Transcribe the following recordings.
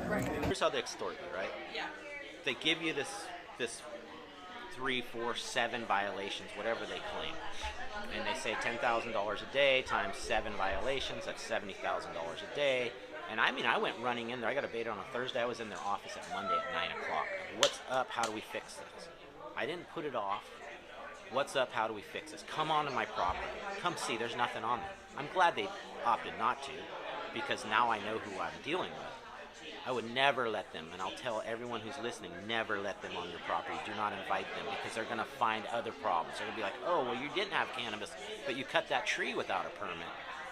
Right. Here's how they extort you, right? Yeah. They give you this 3, 4, 7 violations, whatever they claim. And they say $10,000 a day times 7 violations, that's $70,000 a day. And I mean, I went running in there. I got abated on a Thursday. I was in their office at Monday at 9 o'clock. What's up? How do we fix this? I didn't put it off. What's up? How do we fix this? Come on to my property. Come see. There's nothing on there. I'm glad they opted not to, because now I know who I'm dealing with. I would never let them, and I'll tell everyone who's listening, never let them on your property. Do not invite them, because they're going to find other problems. They're going to be like, oh, well, you didn't have cannabis, but you cut that tree without a permit.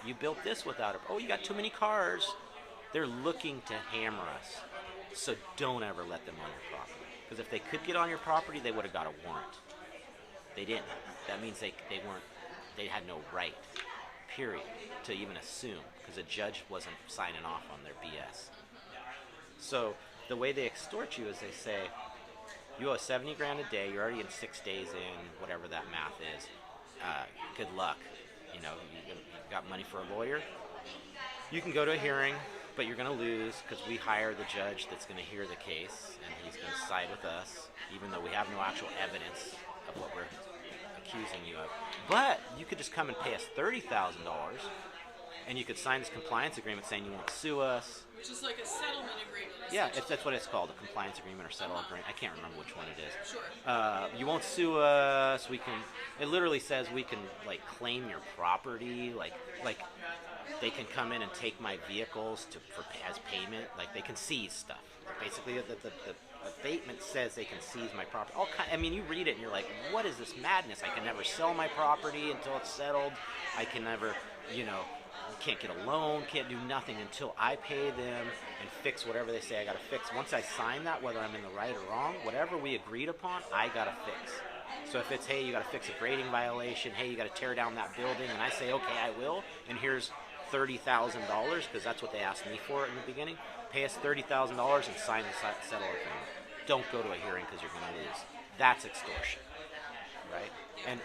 You built this without a, oh, you got too many cars. They're looking to hammer us. So don't ever let them on your property. Because if they could get on your property, they would have got a warrant. They didn't. That means they had no right, period, to even assume, because a judge wasn't signing off on their BS. So the way they extort you is they say, you owe 70 grand a day, you're already in 6 days in, whatever that math is. Good luck. You know, you got money for a lawyer. You can go to a hearing, but you're going to lose, because we hire the judge that's going to hear the case, and he's going to side with us, even though we have no actual evidence of what we're accusing you of. But you could just come and pay us $30,000, and you could sign this compliance agreement saying you won't sue us. Which is like a settlement agreement. Yeah, that's what it's called, a compliance agreement or settlement agreement. I can't remember which one it is. Sure. You won't sue us. We can. It literally says we can like claim your property, like they can come in and take my vehicles as payment. Like they can seize stuff. Basically, the abatement says they can seize my property. I mean, you read it and you're like, what is this madness? I can never sell my property until it's settled. I can never, can't get a loan, can't do nothing until I pay them and fix whatever they say I got to fix. Once I sign that, whether I'm in the right or wrong, whatever we agreed upon, I got to fix. So if it's, hey, you got to fix a grading violation, hey, you got to tear down that building, and I say, okay, I will, and here's $30,000, because that's what they asked me for in the beginning, pay us $30,000 and sign the settle agreement. Don't go to a hearing because you're going to lose. That's extortion, right? And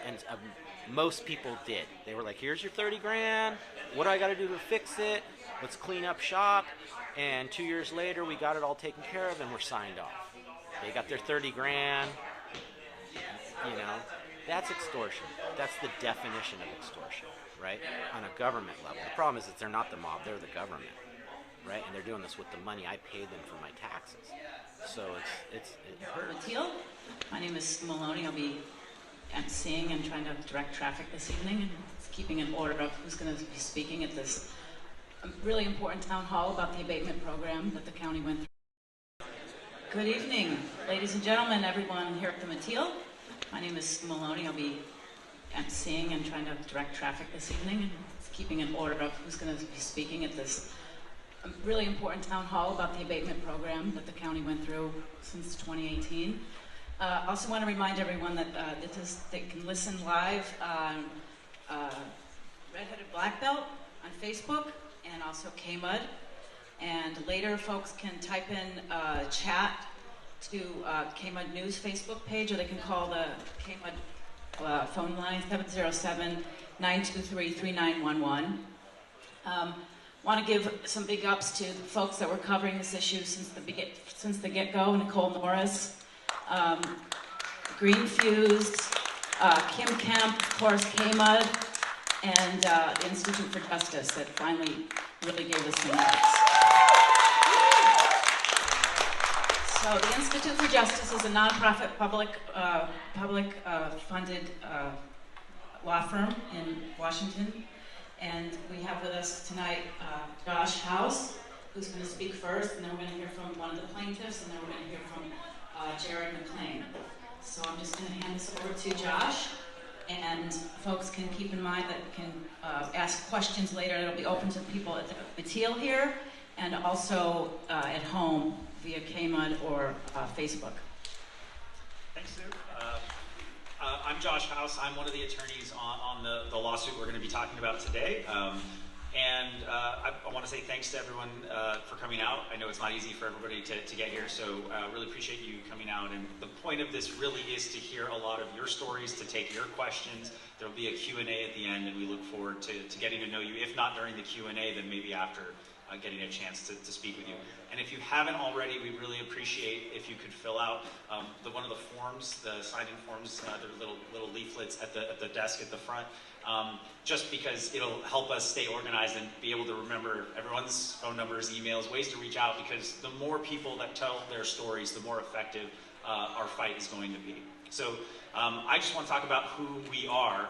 most people did. They were like, here's your 30 grand. What do I got to do to fix it? Let's clean up shop. And 2 years later, we got it all taken care of and we're signed off. They got their 30 grand. That's extortion. That's the definition of extortion, right? On a government level. The problem is that they're not the mob, they're the government, right? And they're doing this with the money I paid them for my taxes. So it hurts. Mateel, my name is Maloney. I'll be emceeing and trying to direct traffic this evening, and keeping an order of who's going to be speaking at this really important town hall about the abatement program that the county went through. Good evening, ladies and gentlemen, everyone here at the Mateel. My name is Maloney. I'll be emceeing and trying to direct traffic this evening, and keeping an order of who's going to be speaking at this really important town hall about the abatement program that the county went through since 2018. Also want to remind everyone that they can listen live on Redheaded Black Belt on Facebook and also KMUD. And later folks can type in chat to KMUD News Facebook page, or they can call the KMUD phone line 707-923-3911. Want to give some big ups to the folks that were covering this issue since the get-go. Nicole Norris, Green Fused, Kim Kemp, of course, KMUD, and the Institute for Justice that finally really gave us some notes. So the Institute for Justice is a nonprofit public funded law firm in Washington. And we have with us tonight Josh House, who's going to speak first, and then we're going to hear from one of the plaintiffs, and then we're going to hear from Jared McLean. So I'm just going to hand this over to Josh, and folks can keep in mind that you can ask questions later. It'll be open to people at the Mateel here, and also at home via KMUD or Facebook. Thanks, Sue. I'm Josh House. I'm one of the attorneys on the lawsuit we're going to be talking about today. I want to say thanks to everyone for coming out. I know it's not easy for everybody to get here, so really appreciate you coming out. And the point of this really is to hear a lot of your stories, to take your questions. There will be a Q&A at the end, and we look forward to getting to know you, if not during the Q&A, then maybe after getting a chance to speak with you. And if you haven't already, we really appreciate if you could fill out one of the forms, the sign-in forms. There are little leaflets at the desk at the front, just because it'll help us stay organized and be able to remember everyone's phone numbers, emails, ways to reach out, because the more people that tell their stories, the more effective our fight is going to be. So I just want to talk about who we are.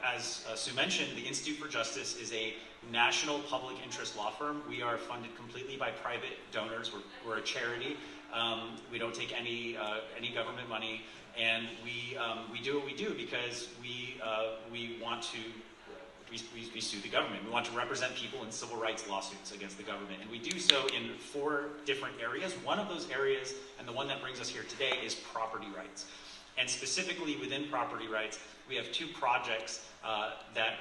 As Sue mentioned, the Institute for Justice is a national public interest law firm. We are funded completely by private donors. We're a charity. We don't take any government money, and we do what we do because we want to. We sue the government. We want to represent people in civil rights lawsuits against the government, and we do so in 4 different areas. One of those areas, and the one that brings us here today, is property rights. And specifically within property rights, we have 2 projects that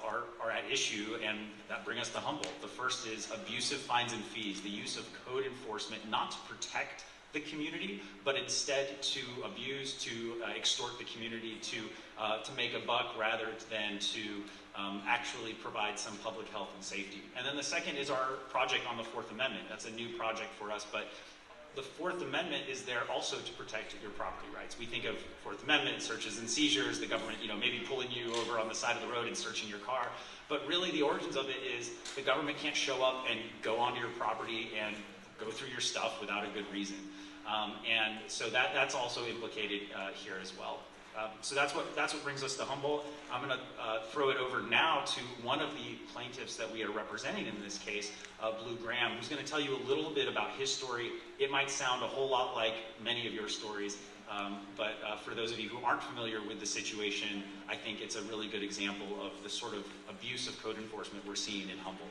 are at issue and that bring us to Humboldt. The first is abusive fines and fees, the use of code enforcement not to protect the community, but instead to abuse, to extort the community, to make a buck rather than to actually provide some public health and safety. And then the second is our project on the 4th Amendment. That's a new project for us, but the 4th Amendment is there also to protect your property rights. We think of 4th Amendment, searches and seizures, the government, maybe pulling you over on the side of the road and searching your car. But really the origins of it is the government can't show up and go onto your property and go through your stuff without a good reason. And so that's also implicated here as well. So that's what brings us to Humboldt. I'm going to throw it over now to one of the plaintiffs that we are representing in this case, Blu Graham, who's going to tell you a little bit about his story. It might sound a whole lot like many of your stories, but for those of you who aren't familiar with the situation, I think it's a really good example of the sort of abuse of code enforcement we're seeing in Humboldt.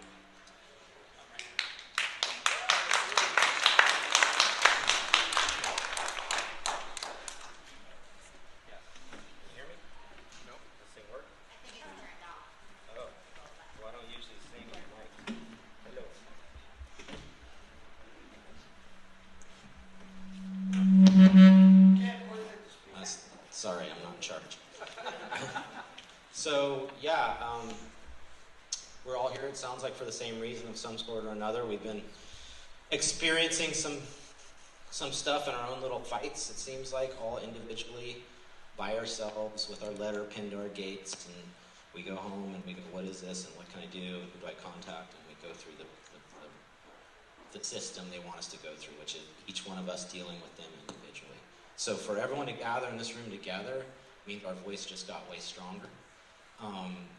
Sorry, I'm not in charge. So, yeah, we're all here, it sounds like, for the same reason of some sort or another. We've been experiencing some stuff in our own little fights, it seems like, all individually, by ourselves, with our letter pinned to our gates, and we go home and we go, what is this, and what can I do, and who do I contact, and we go through the system they want us to go through, which is each one of us dealing with them individually. So for everyone to gather in this room together means our voice just got way stronger.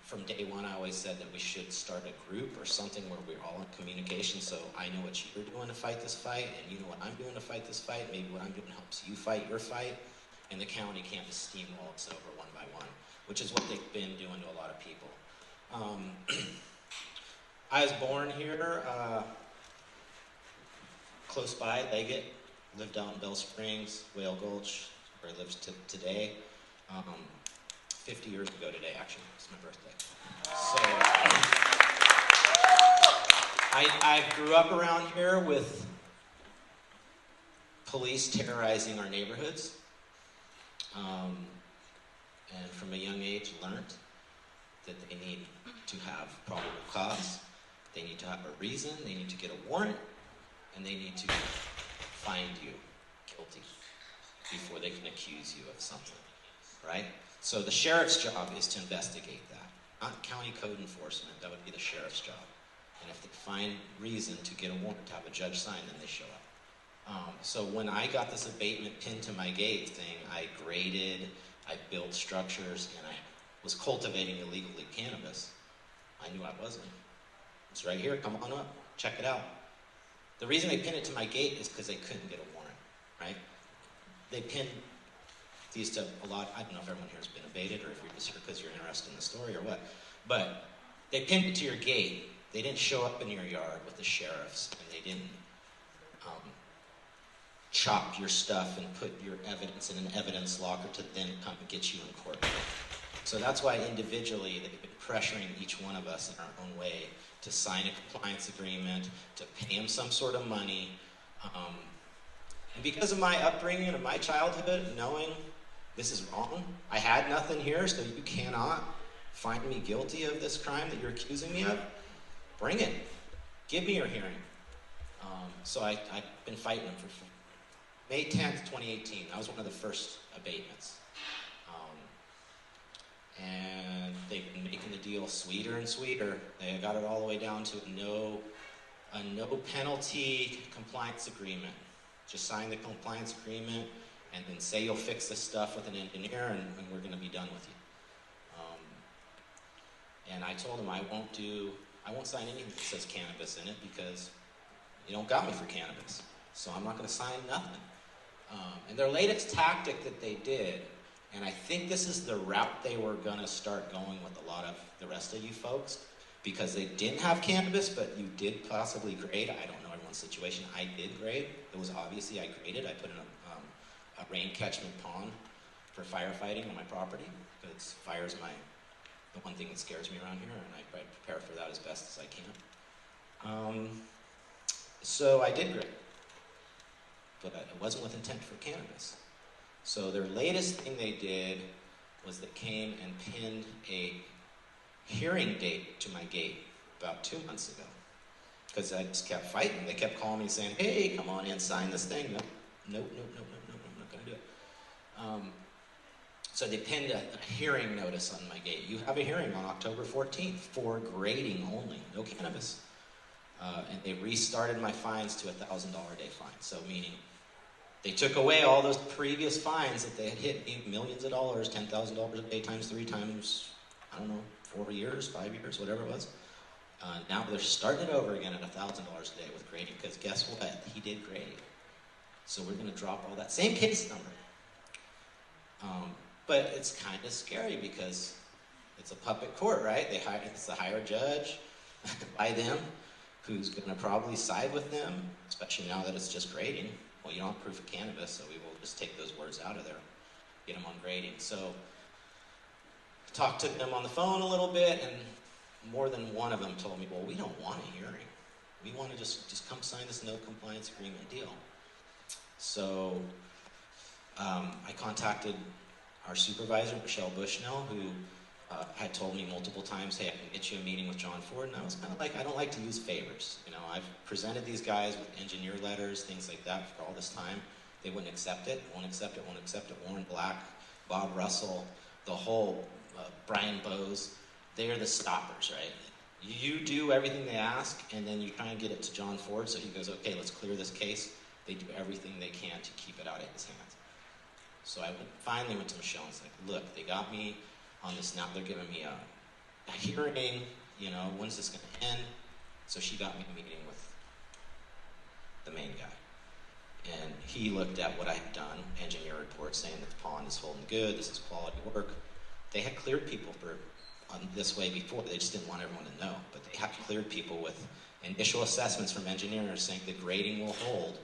From day one, I always said that we should start a group or something where we're all in communication, so I know what you're doing to fight this fight, and you know what I'm doing to fight this fight. Maybe what I'm doing helps you fight your fight, and the county can't just steamroll us over one by one, which is what they've been doing to a lot of people. I was born here, close by, Leggett. Lived out in Bell Springs, Whale Gulch, where I live today. 50 years ago today, actually. It's my birthday. So, I grew up around here with police terrorizing our neighborhoods. And from a young age, learned that they need to have probable cause. They need to have a reason. They need to get a warrant. And they need to find you guilty before they can accuse you of something, right? So the sheriff's job is to investigate that, not county code enforcement. That would be the sheriff's job. And if they find reason to get a warrant to have a judge sign, then they show up. So when I got this abatement pinned to my gate saying I graded, I built structures, and I was cultivating illegally cannabis, I knew I wasn't. It's right here, come on up, check it out. The reason they pinned it to my gate is because they couldn't get a warrant, right? They pinned these to a lot, I don't know if everyone here has been abated or if you're just here because you're interested in the story or what, but they pinned it to your gate. They didn't show up in your yard with the sheriffs, and they didn't chop your stuff and put your evidence in an evidence locker to then come and get you in court. So that's why individually they've been pressuring each one of us in our own way to sign a compliance agreement, to pay them some sort of money. And because of my upbringing and my childhood, knowing this is wrong, I had nothing here, so you cannot find me guilty of this crime that you're accusing me of, bring it. give me your hearing. So I've been fighting them for May 10th, 2018. That was one of the first abatements. And they've been making the deal sweeter and sweeter. They got it all the way down to a no penalty compliance agreement. Just sign the compliance agreement and then say you'll fix this stuff with an engineer and we're going to be done with you. And I told them I won't sign anything that says cannabis in it because you don't got me for cannabis. So I'm not going to sign nothing. And their latest tactic that they did, and I think this is the route they were going to start going with a lot of the rest of you folks, because they didn't have cannabis, but you did possibly grade. I don't know everyone's situation. I did grade. It was obviously I graded. I put in a rain catchment pond for firefighting on my property, because fire is the one thing that scares me around here, and I try to prepare for that as best as I can. So I did grade, but it wasn't with intent for cannabis. So their latest thing they did was they came and pinned a hearing date to my gate about 2 months ago, because I just kept fighting. They kept calling me saying, hey, come on in, sign this thing. Nope, I'm not going to do it. So they pinned a hearing notice on my gate. You have a hearing on October 14th for grading only, no cannabis. And they restarted my fines to a $1,000 a day fine. So meaning they took away all those previous fines that they had hit me, millions of dollars, $10,000 a day times 3 times, I don't know, 4 years, 5 years, whatever it was. Now they're starting it over again at $1,000 a day with grading, because guess what? He did grade. So we're going to drop all that. Same case number. But it's kind of scary because it's a puppet court, right? It's the higher judge by them who's going to probably side with them, especially now that it's just grading. Well, you don't have proof of cannabis, so we will just take those words out of there, get them on grading. So I talked to them on the phone a little bit, and more than one of them told me, well, we don't want a hearing. We want to just come sign this no compliance agreement deal. So I contacted our supervisor, Michelle Bushnell, who had told me multiple times, hey, I can get you a meeting with John Ford. And I was kind of like, I don't like to use favors. You know, I've presented these guys with engineer letters, things like that for all this time. They wouldn't accept it, won't accept it. Warren Black, Bob Russell, the whole Brian Bowes, they're the stoppers, right? You do everything they ask, and then you try and get it to John Ford, so he goes, okay, let's clear this case. They do everything they can to keep it out of his hands. So I finally went to Michelle and said, look, they got me on this now. They're giving me a hearing, you know, when's this going to end? So she got me a meeting with the main guy. And he looked at what I had done, engineer report saying that the pond is holding good, this is quality work. They had cleared people for this way before. They just didn't want everyone to know. But they had cleared people with initial assessments from engineers saying the grading will hold,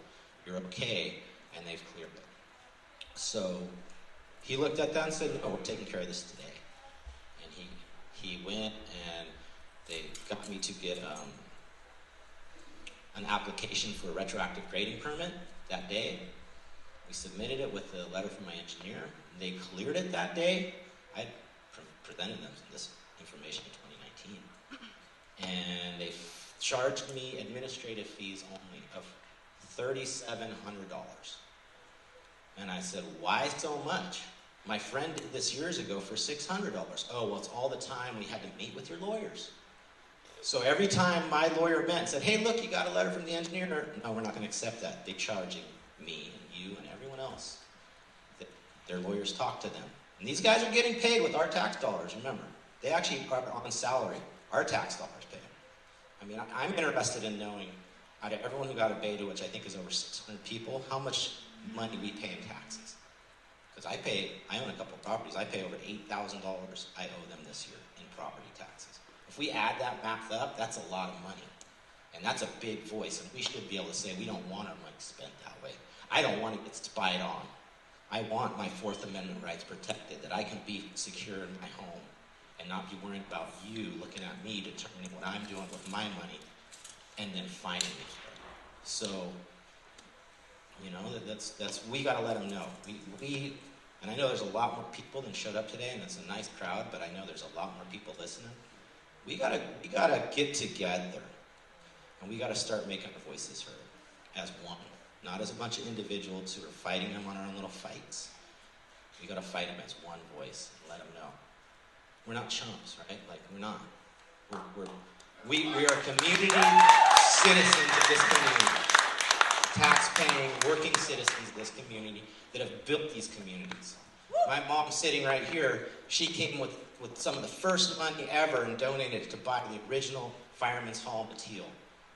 you're okay, and they've cleared it. So he looked at that and said, no, we're taking care of this today. And he went and they got me to get an application for a retroactive grading permit that day. We submitted it with a letter from my engineer. They cleared it that day. I presented them this information in 2019. And they charged me administrative fees only of $3,700. And I said, why so much? My friend did this years ago for $600. Oh, well, it's all the time we had to meet with your lawyers. So every time my lawyer met and said, hey, look, you got a letter from the engineer. No, we're not going to accept that. They're charging me and you and everyone else. Their lawyers talk to them. And these guys are getting paid with our tax dollars, remember. They actually are on salary. Our tax dollars pay. I mean, I'm interested in knowing, out of everyone who got a beta, which I think is over 600 people, how much money we pay in taxes. Because I own a couple properties. I pay over $8,000 I owe them this year in property taxes. If we add that back up, that's a lot of money. And that's a big voice. And we should be able to say we don't want our money spent that way. I don't want to get spied on. I want my Fourth Amendment rights protected, that I can be secure in my home and not be worried about you looking at me determining what I'm doing with my money and then fining me for it. So, you know, that's we got to let them know. And I know there's a lot more people than showed up today, and it's a nice crowd, but I know there's a lot more people listening. We gotta get together And we got to start making our voices heard as one, not as a bunch of individuals who are fighting them on our own little fights. We got to fight them as one voice and let them know. We're not chumps, right? Like, we're not. We are community citizens of this community. Tax-paying, working citizens of this community that have built these communities. My mom sitting right here, she came with some of the first money ever and donated it to buy the original Fireman's Hall Mateel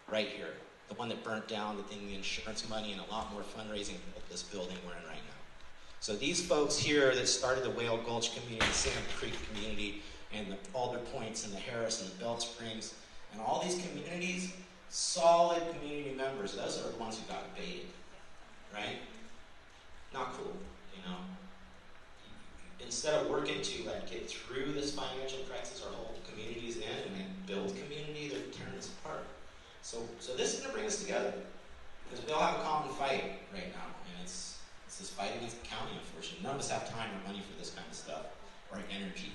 right here. The one that burnt down, the insurance money, and a lot more fundraising at this building we're in right now. So these folks here that started the Whale Gulch community, the Salmon Creek community, and the Alder Points and the Harris and the Belt Springs, and all these communities, solid community members, those are the ones who got baited, right? Not cool, you know? Instead of working to get through this financial crisis, our whole community's in, and build community, they're tearing us apart. So this is going to bring us together, because we all have a common fight right now, and it's this fight against the county, unfortunately. None of us have time or money for this kind of stuff, or energy.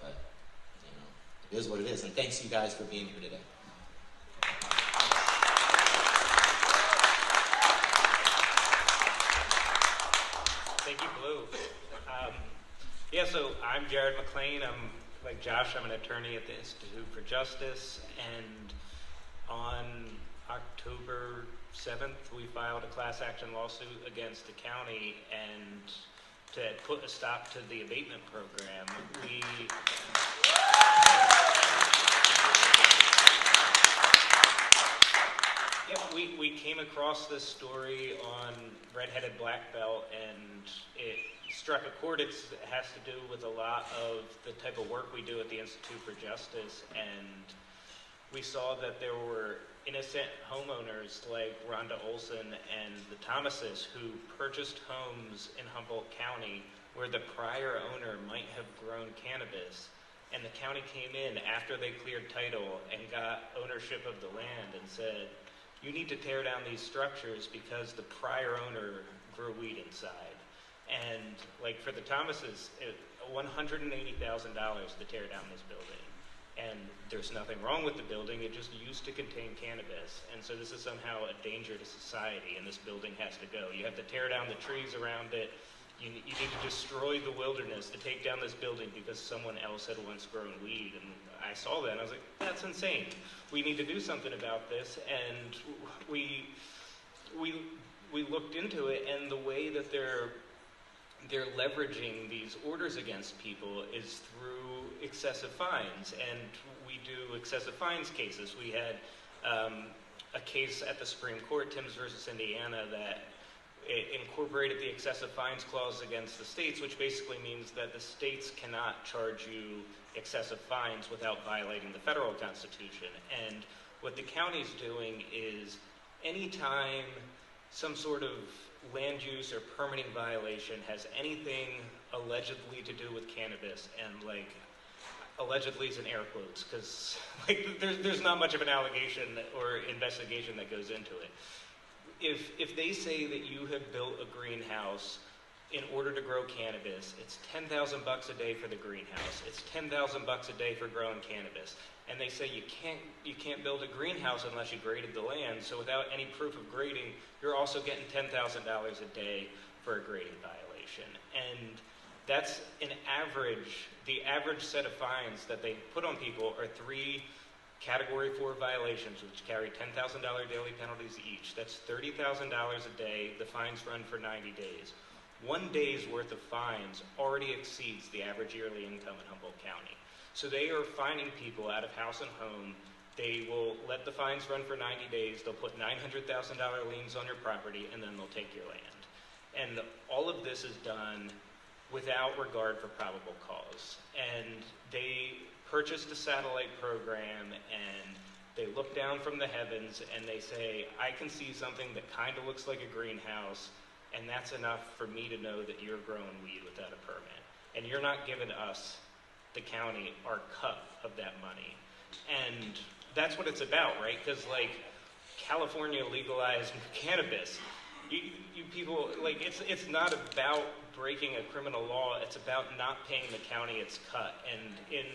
But, you know, it is what it is, and thanks you guys for being here today. Thank you, Blu. Yeah, so I'm Jared McLean. I'm like Josh, I'm an attorney at the Institute for Justice, and on October 7th, we filed a class action lawsuit against the county and to put a stop to the abatement program. We came across this story on Red-Headed Black Belt, and it struck a chord. It has to do with a lot of the type of work we do at the Institute for Justice, and we saw that there were innocent homeowners like Rhonda Olson and the Thomases who purchased homes in Humboldt County where the prior owner might have grown cannabis, and the county came in after they cleared title and got ownership of the land and said, you need to tear down these structures because the prior owner grew weed inside. And like for the Thomases, $180,000 to tear down this building. And there's nothing wrong with the building, it just used to contain cannabis. And so this is somehow a danger to society, and this building has to go. You have to tear down the trees around it. You need to destroy the wilderness to take down this building because someone else had once grown weed. And I saw that and I was like, that's insane. We need to do something about this. And we looked into it, and the way that they're leveraging these orders against people is through excessive fines, and we do excessive fines cases. We had a case at the Supreme Court, Timms versus Indiana, that it incorporated the excessive fines clause against the states, which basically means that the states cannot charge you excessive fines without violating the federal constitution. And what the county's doing is anytime some sort of land use or permitting violation has anything allegedly to do with cannabis, and like allegedly is in air quotes because like there's not much of an allegation or investigation that goes into it. If they say that you have built a greenhouse in order to grow cannabis, it's $10,000 a day for the greenhouse. It's $10,000 a day for growing cannabis. And they say you can't build a greenhouse unless you graded the land. So without any proof of grading, you're also getting $10,000 a day for a grading violation. And that's an average. The average set of fines that they put on people are 3 Category 4 violations, which carry $10,000 daily penalties each. That's $30,000 a day. The fines run for 90 days. 1 day's worth of fines already exceeds the average yearly income in Humboldt County. So they are fining people out of house and home. They will let the fines run for 90 days. They'll put $900,000 liens on your property, and then they'll take your land. And all of this is done without regard for probable cause. And they purchased a satellite program, and they look down from the heavens and they say, I can see something that kind of looks like a greenhouse, and that's enough for me to know that you're growing weed without a permit. And you're not giving us, the county, our cut of that money. And that's what it's about, right? Because like California legalized cannabis. You people, like, it's not about breaking a criminal law, it's about not paying the county its cut. And in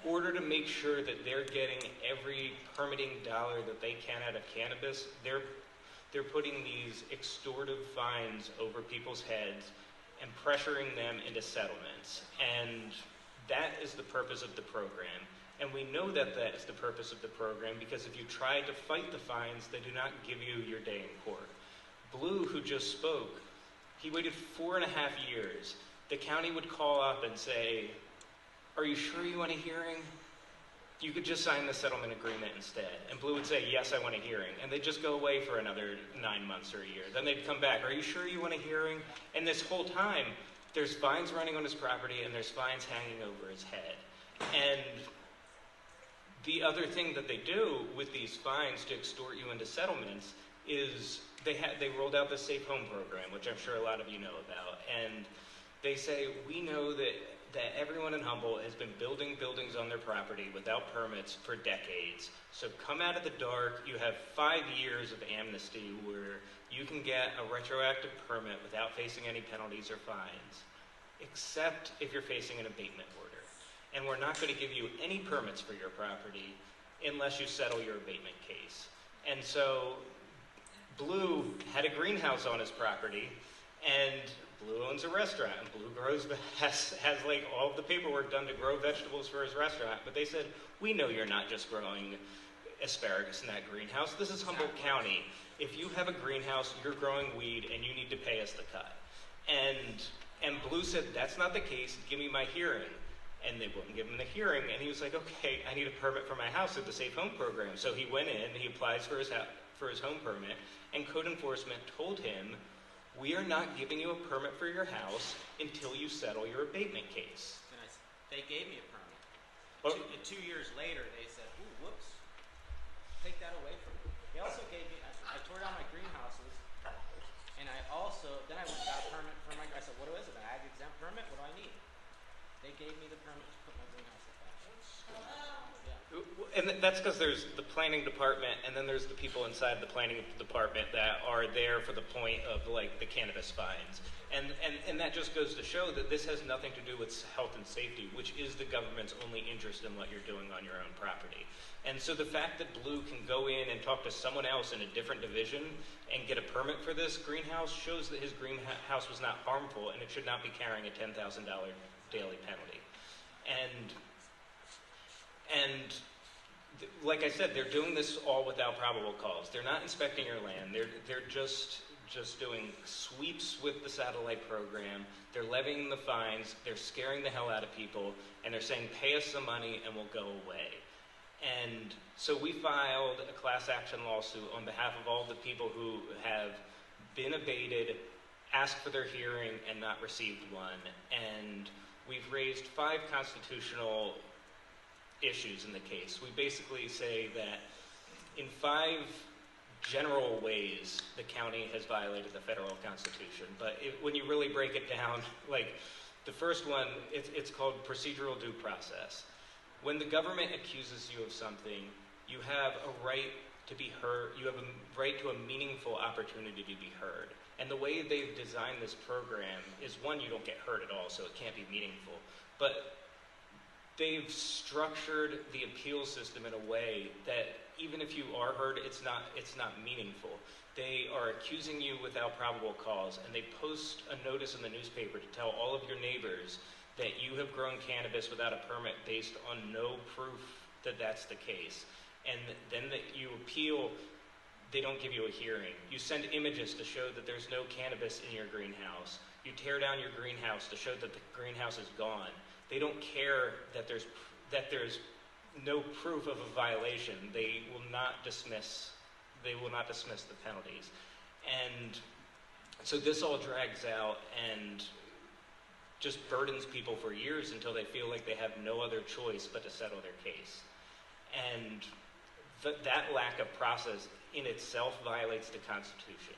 order to make sure that they're getting every permitting dollar that they can out of cannabis, they're putting these extortive fines over people's heads and pressuring them into settlements. And that is the purpose of the program. And we know that that is the purpose of the program because if you try to fight the fines, they do not give you your day in court. Blu, who just spoke, he waited 4.5 years. The county would call up and say, "Are you sure you want a hearing? You could just sign the settlement agreement instead." And Blu would say, "Yes, I want a hearing." And they'd just go away for another 9 months or a year. Then they'd come back, "Are you sure you want a hearing?" And this whole time, there's fines running on his property and there's fines hanging over his head. And the other thing that they do with these fines to extort you into settlements is they rolled out the Safe Home program, which I'm sure a lot of you know about. And they say, "We know that everyone in Humboldt has been building buildings on their property without permits for decades. So come out of the dark. You have 5 years of amnesty where you can get a retroactive permit without facing any penalties or fines, except if you're facing an abatement order. And we're not going to give you any permits for your property unless you settle your abatement case." And so Blu had a greenhouse on his property, and Blu owns a restaurant, and Blu has like all of the paperwork done to grow vegetables for his restaurant. But they said, "We know you're not just growing asparagus in that greenhouse. This is Humboldt County. If you have a greenhouse, you're growing weed, and you need to pay us the cut." And Blu said, "That's not the case. Give me my hearing." And they wouldn't give him the hearing. And he was like, "Okay, I need a permit for my house through the Safe Home program." So he went in, he applies for his home permit, and code enforcement told him, "We are not giving you a permit for your house until you settle your abatement case." They gave me a permit. Oh. 2 years later, they said, "Ooh, whoops, take that away from me." They also gave me, I tore down my greenhouses, and then I went and got a permit for I said, "What is it, an ag exempt permit? What do I need?" They gave me the permit to put my greenhouse up. Yeah. And that's because there's the planning department, and then there's the people inside the planning department that are there for the point of like the cannabis fines. And that just goes to show that this has nothing to do with health and safety, which is the government's only interest in what you're doing on your own property. And so the fact that Blu can go in and talk to someone else in a different division and get a permit for this greenhouse shows that his greenhouse was not harmful, and it should not be carrying a $10,000 daily penalty. And like I said, they're doing this all without probable cause. They're not inspecting your land. They're just doing sweeps with the satellite program. They're levying the fines. They're scaring the hell out of people, and they're saying, "Pay us some money and we'll go away." And so we filed a class action lawsuit on behalf of all the people who have been abated, asked for their hearing, and not received one. And we've raised 5 constitutional issues in the case. We basically say that in 5 general ways the county has violated the federal constitution. But when you really break it down, like the first one, it's called procedural due process. When the government accuses you of something, you have a right to be heard. You have a right to a meaningful opportunity to be heard. And the way they've designed this program is, one, you don't get heard at all, so it can't be meaningful. But they've structured the appeal system in a way that even if you are heard, it's not meaningful. They are accusing you without probable cause, and they post a notice in the newspaper to tell all of your neighbors that you have grown cannabis without a permit based on no proof that that's the case. And then that you appeal, they don't give you a hearing. You send images to show that there's no cannabis in your greenhouse. You tear down your greenhouse to show that the greenhouse is gone. They don't care that there's no proof of a violation. They will not dismiss the penalties. And so this all drags out and just burdens people for years until they feel like they have no other choice but to settle their case. And that lack of process in itself violates the Constitution.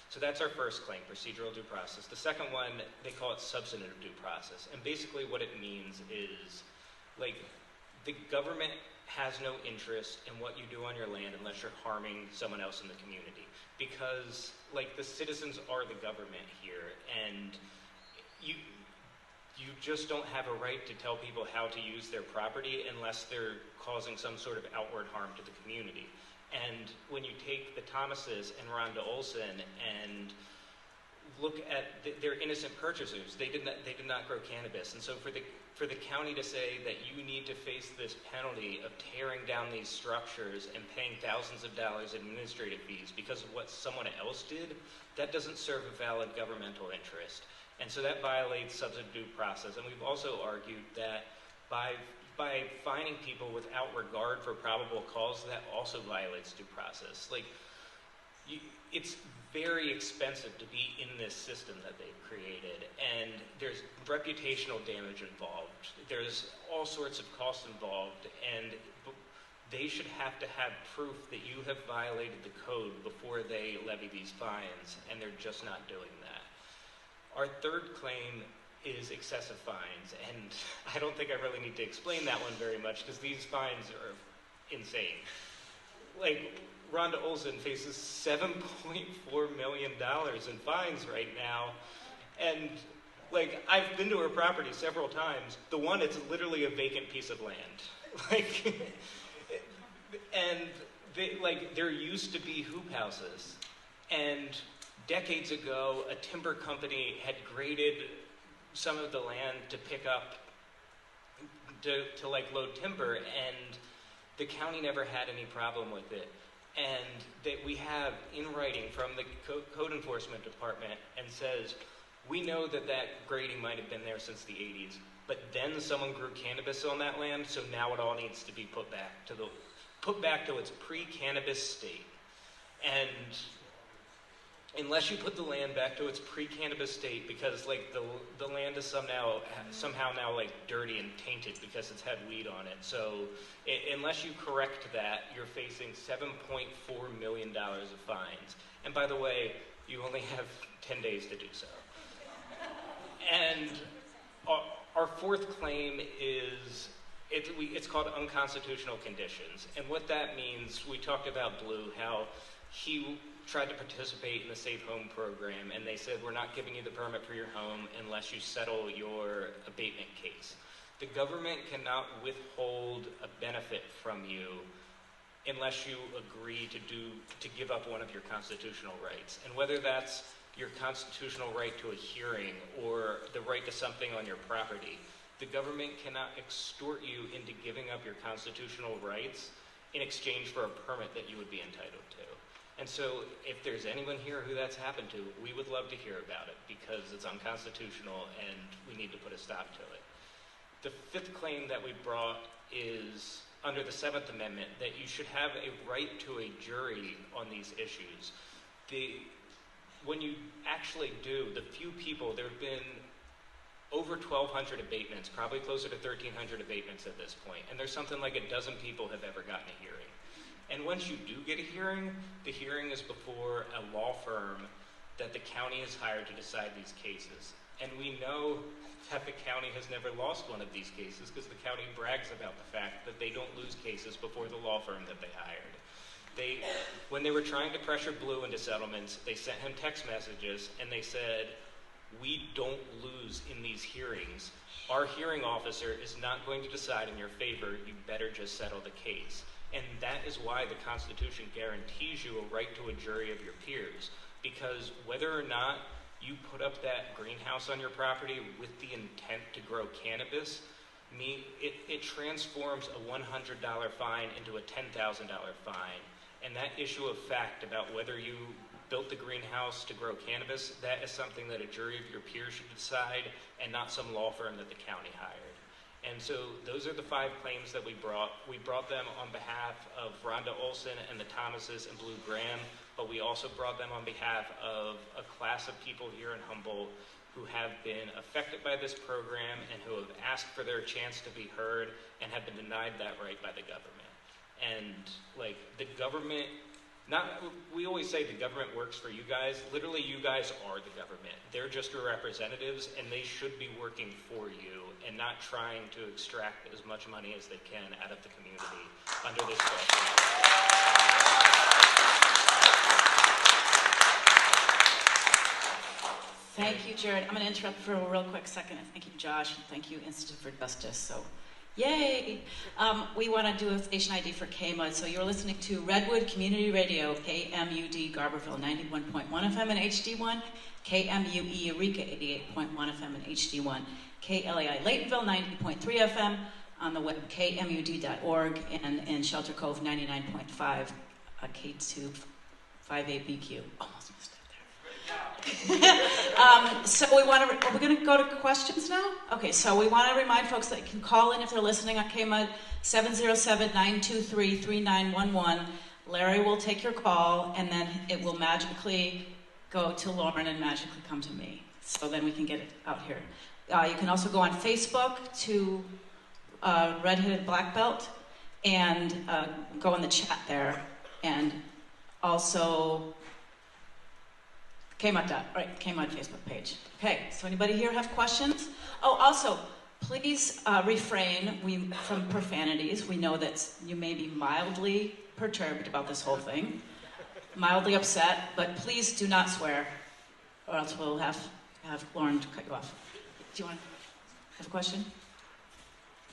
So that's our first claim, procedural due process. The second one, they call it substantive due process. And basically what it means is, like, the government has no interest in what you do on your land unless you're harming someone else in the community. Because, like, the citizens are the government here, and you just don't have a right to tell people how to use their property unless they're causing some sort of outward harm to the community. And when you take the Thomases and Rhonda Olson and look at their innocent purchasers, they did not grow cannabis. And so for the county to say that you need to face this penalty of tearing down these structures and paying thousands of dollars in administrative fees because of what someone else did, that doesn't serve a valid governmental interest. And so that violates substantive due process. And we've also argued that by fining people without regard for probable cause, that also violates due process. Like, it's very expensive to be in this system that they've created, and there's reputational damage involved. There's all sorts of costs involved, and they should have to have proof that you have violated the code before they levy these fines, and they're just not doing that. Our third claim is excessive fines, and I don't think I really need to explain that one very much because these fines are insane. Like, Rhonda Olson faces $7.4 million in fines right now, and like, I've been to her property several times. The one, it's literally a vacant piece of land. Like, and there used to be hoop houses, and decades ago, a timber company had graded some of the land to pick up, to like load timber, and the county never had any problem with it. And that we have in writing from the code enforcement department and says, we know that grading might have been there since the 80s, but then someone grew cannabis on that land, so now it all needs to be put back to its pre-cannabis state. And unless you put the land back to its pre-cannabis state, because like the land is somehow now like dirty and tainted because it's had weed on it. So unless you correct that, you're facing $7.4 million of fines. And by the way, you only have 10 days to do so. And our fourth claim is it's called unconstitutional conditions. And what that means, we talked about Blu, how he tried to participate in the Safe Home program, and they said, we're not giving you the permit for your home unless you settle your abatement case. The government cannot withhold a benefit from you unless you agree to give up one of your constitutional rights. And whether that's your constitutional right to a hearing or the right to something on your property, the government cannot extort you into giving up your constitutional rights in exchange for a permit that you would be entitled to. And so if there's anyone here who that's happened to, we would love to hear about it because it's unconstitutional and we need to put a stop to it. The fifth claim that we brought is under the Seventh Amendment, that you should have a right to a jury on these issues. When you actually do, the few people, there have been over 1,200 abatements, probably closer to 1,300 abatements at this point, and there's something like a dozen people have ever gotten a hearing. And once you do get a hearing, the hearing is before a law firm that the county has hired to decide these cases. And we know that the county has never lost one of these cases because the county brags about the fact that they don't lose cases before the law firm that they hired. When they were trying to pressure Blu into settlements, they sent him text messages and they said, we don't lose in these hearings. Our hearing officer is not going to decide in your favor. You better just settle the case. And that is why the Constitution guarantees you a right to a jury of your peers. Because whether or not you put up that greenhouse on your property with the intent to grow cannabis, it transforms a $100 fine into a $10,000 fine. And that issue of fact about whether you built the greenhouse to grow cannabis, that is something that a jury of your peers should decide and not some law firm that the county hired. And so those are the 5 claims that we brought. We brought them on behalf of Rhonda Olson and the Thomases and Blu Graham, but we also brought them on behalf of a class of people here in Humboldt who have been affected by this program and who have asked for their chance to be heard and have been denied that right by the government. And like the government, we always say the government works for you guys. Literally, you guys are the government. They're just your representatives, and they should be working for you and not trying to extract as much money as they can out of the community under this question. Thank you, Jared. I'm going to interrupt for a real quick second. Thank you, Josh, and thank you, Institute for Justice. So, yay! We want to do a station ID for KMUD. So you're listening to Redwood Community Radio, KMUD Garberville 91.1 FM and HD1, KMUE Eureka 88.1 FM and HD1, KLAI Laytonville 90.3 FM, on the web kmud.org, and in Shelter Cove 99.5, K2 58BQ. Almost missed it there. So we're going to go to questions now? Okay, so we want to remind folks that you can call in if they're listening on KMUD 707-923-3911. Larry will take your call, and then it will magically go to Lauren and magically come to me. So then we can get it out here. You can also go on Facebook to Redheaded Black Belt and go in the chat there, and also KMUD Facebook page. Okay, so anybody here have questions? Oh, also, please refrain from profanities. We know that you may be mildly perturbed about this whole thing, mildly upset, but please do not swear, or else we'll have Lauren to cut you off. Do you want to have a question?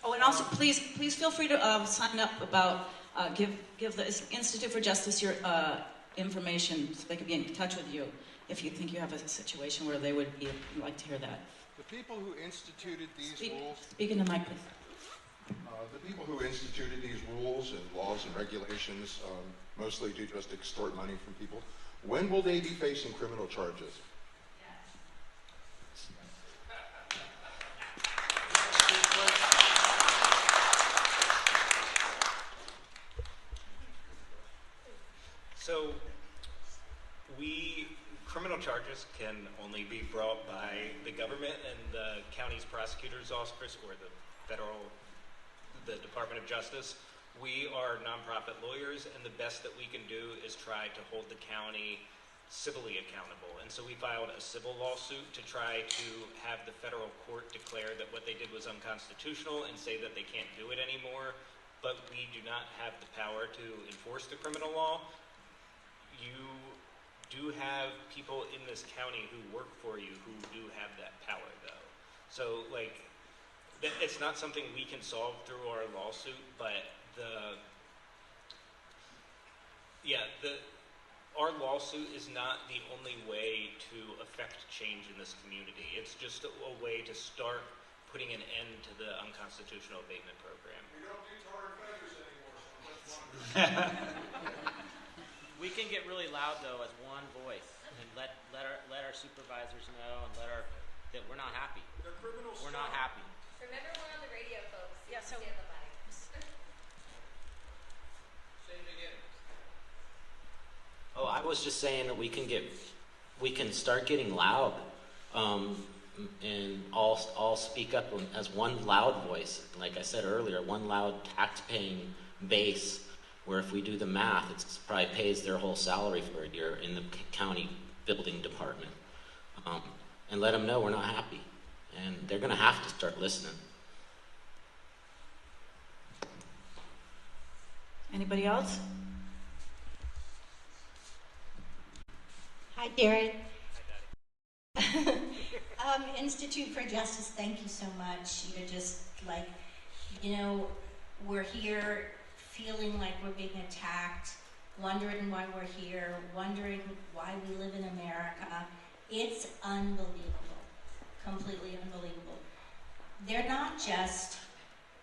Oh, and also, please feel free to sign up about, give the Institute for Justice your information so they can be in touch with you if you think you have a situation where they would like to hear that. The people who instituted these rules... Speak in the mic, please. The people who instituted these rules and laws and regulations mostly do just extort money from people. When will they be facing criminal charges? So, criminal charges can only be brought by the government and the county's prosecutor's office or the Department of Justice. We are nonprofit lawyers, and the best that we can do is try to hold the county civilly accountable. And so we filed a civil lawsuit to try to have the federal court declare that what they did was unconstitutional and say that they can't do it anymore, but we do not have the power to enforce the criminal law. You do have people in this county who work for you who do have that power, though. So, it's not something we can solve through our lawsuit, but our lawsuit is not the only way to affect change in this community. It's just a way to start putting an end to the unconstitutional abatement program. We don't do tar and feathers anymore. We can get really loud though as one voice and let our supervisors know and that we're not happy. We're not happy. Remember, we're on the radio, folks. Yeah, so stand by. Say it again. Oh, I was just saying that we can start getting loud, and all speak up as one loud voice. Like I said earlier, one loud tax-paying base. Where if we do the math, it probably pays their whole salary for a year in the county building department. And let them know we're not happy. And they're going to have to start listening. Anybody else? Hi, Jared. Institute for Justice, thank you so much. You're just we're here feeling like we're being attacked, wondering why we're here, wondering why we live in America. It's unbelievable, completely unbelievable. They're not just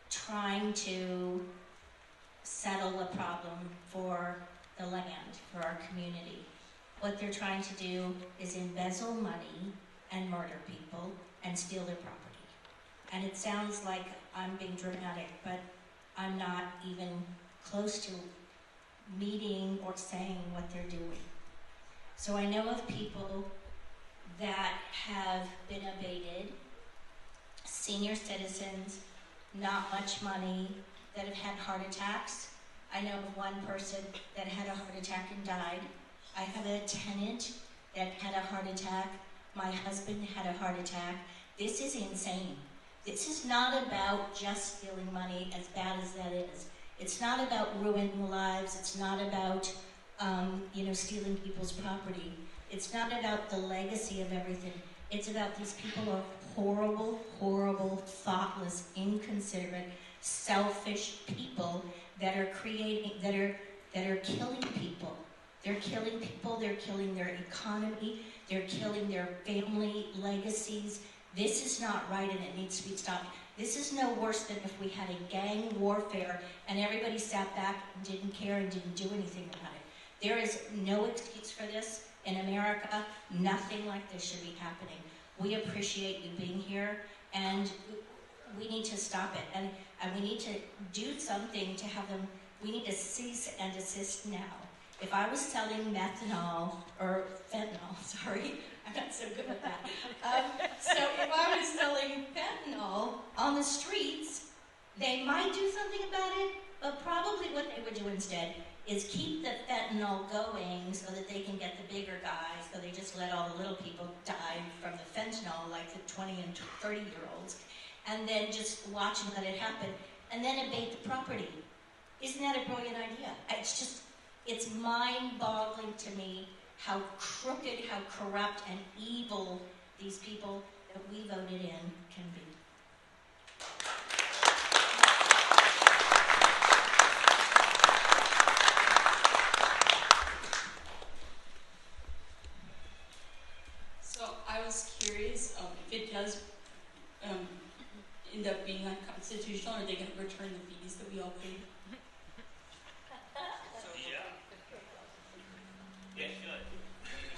trying to settle a problem for the land, for our community. What they're trying to do is embezzle money and murder people and steal their property. And it sounds like I'm being dramatic, but I'm not even close to meeting or saying what they're doing. So I know of people that have been abated, senior citizens, not much money, that have had heart attacks. I know of one person that had a heart attack and died. I have a tenant that had a heart attack. My husband had a heart attack. This is insane. This is not about just stealing money, as bad as that is. It's not about ruining lives. It's not about, stealing people's property. It's not about the legacy of everything. It's about these people are horrible, horrible, thoughtless, inconsiderate, selfish people that are killing people. They're killing people, they're killing their economy, they're killing their family legacies. This is not right and it needs to be stopped. This is no worse than if we had a gang warfare and everybody sat back and didn't care and didn't do anything about it. There is no excuse for this in America. Nothing like this should be happening. We appreciate you being here, and we need to stop it. And we need to do something to have them, we need to cease and desist now. If I was selling methanol, or fentanyl, sorry, I'm not so good at that. So if I was selling fentanyl on the streets, they might do something about it, but probably what they would do instead is keep the fentanyl going so that they can get the bigger guys, so they just let all the little people die from the fentanyl, like the 20 and 30-year-olds, and then just watch and let it happen, and then abate the property. Isn't that a brilliant idea? It's mind-boggling to me how crooked, how corrupt, and evil these people that we voted in can be. So I was curious if it does end up being unconstitutional, are they going to return the fees that we all paid?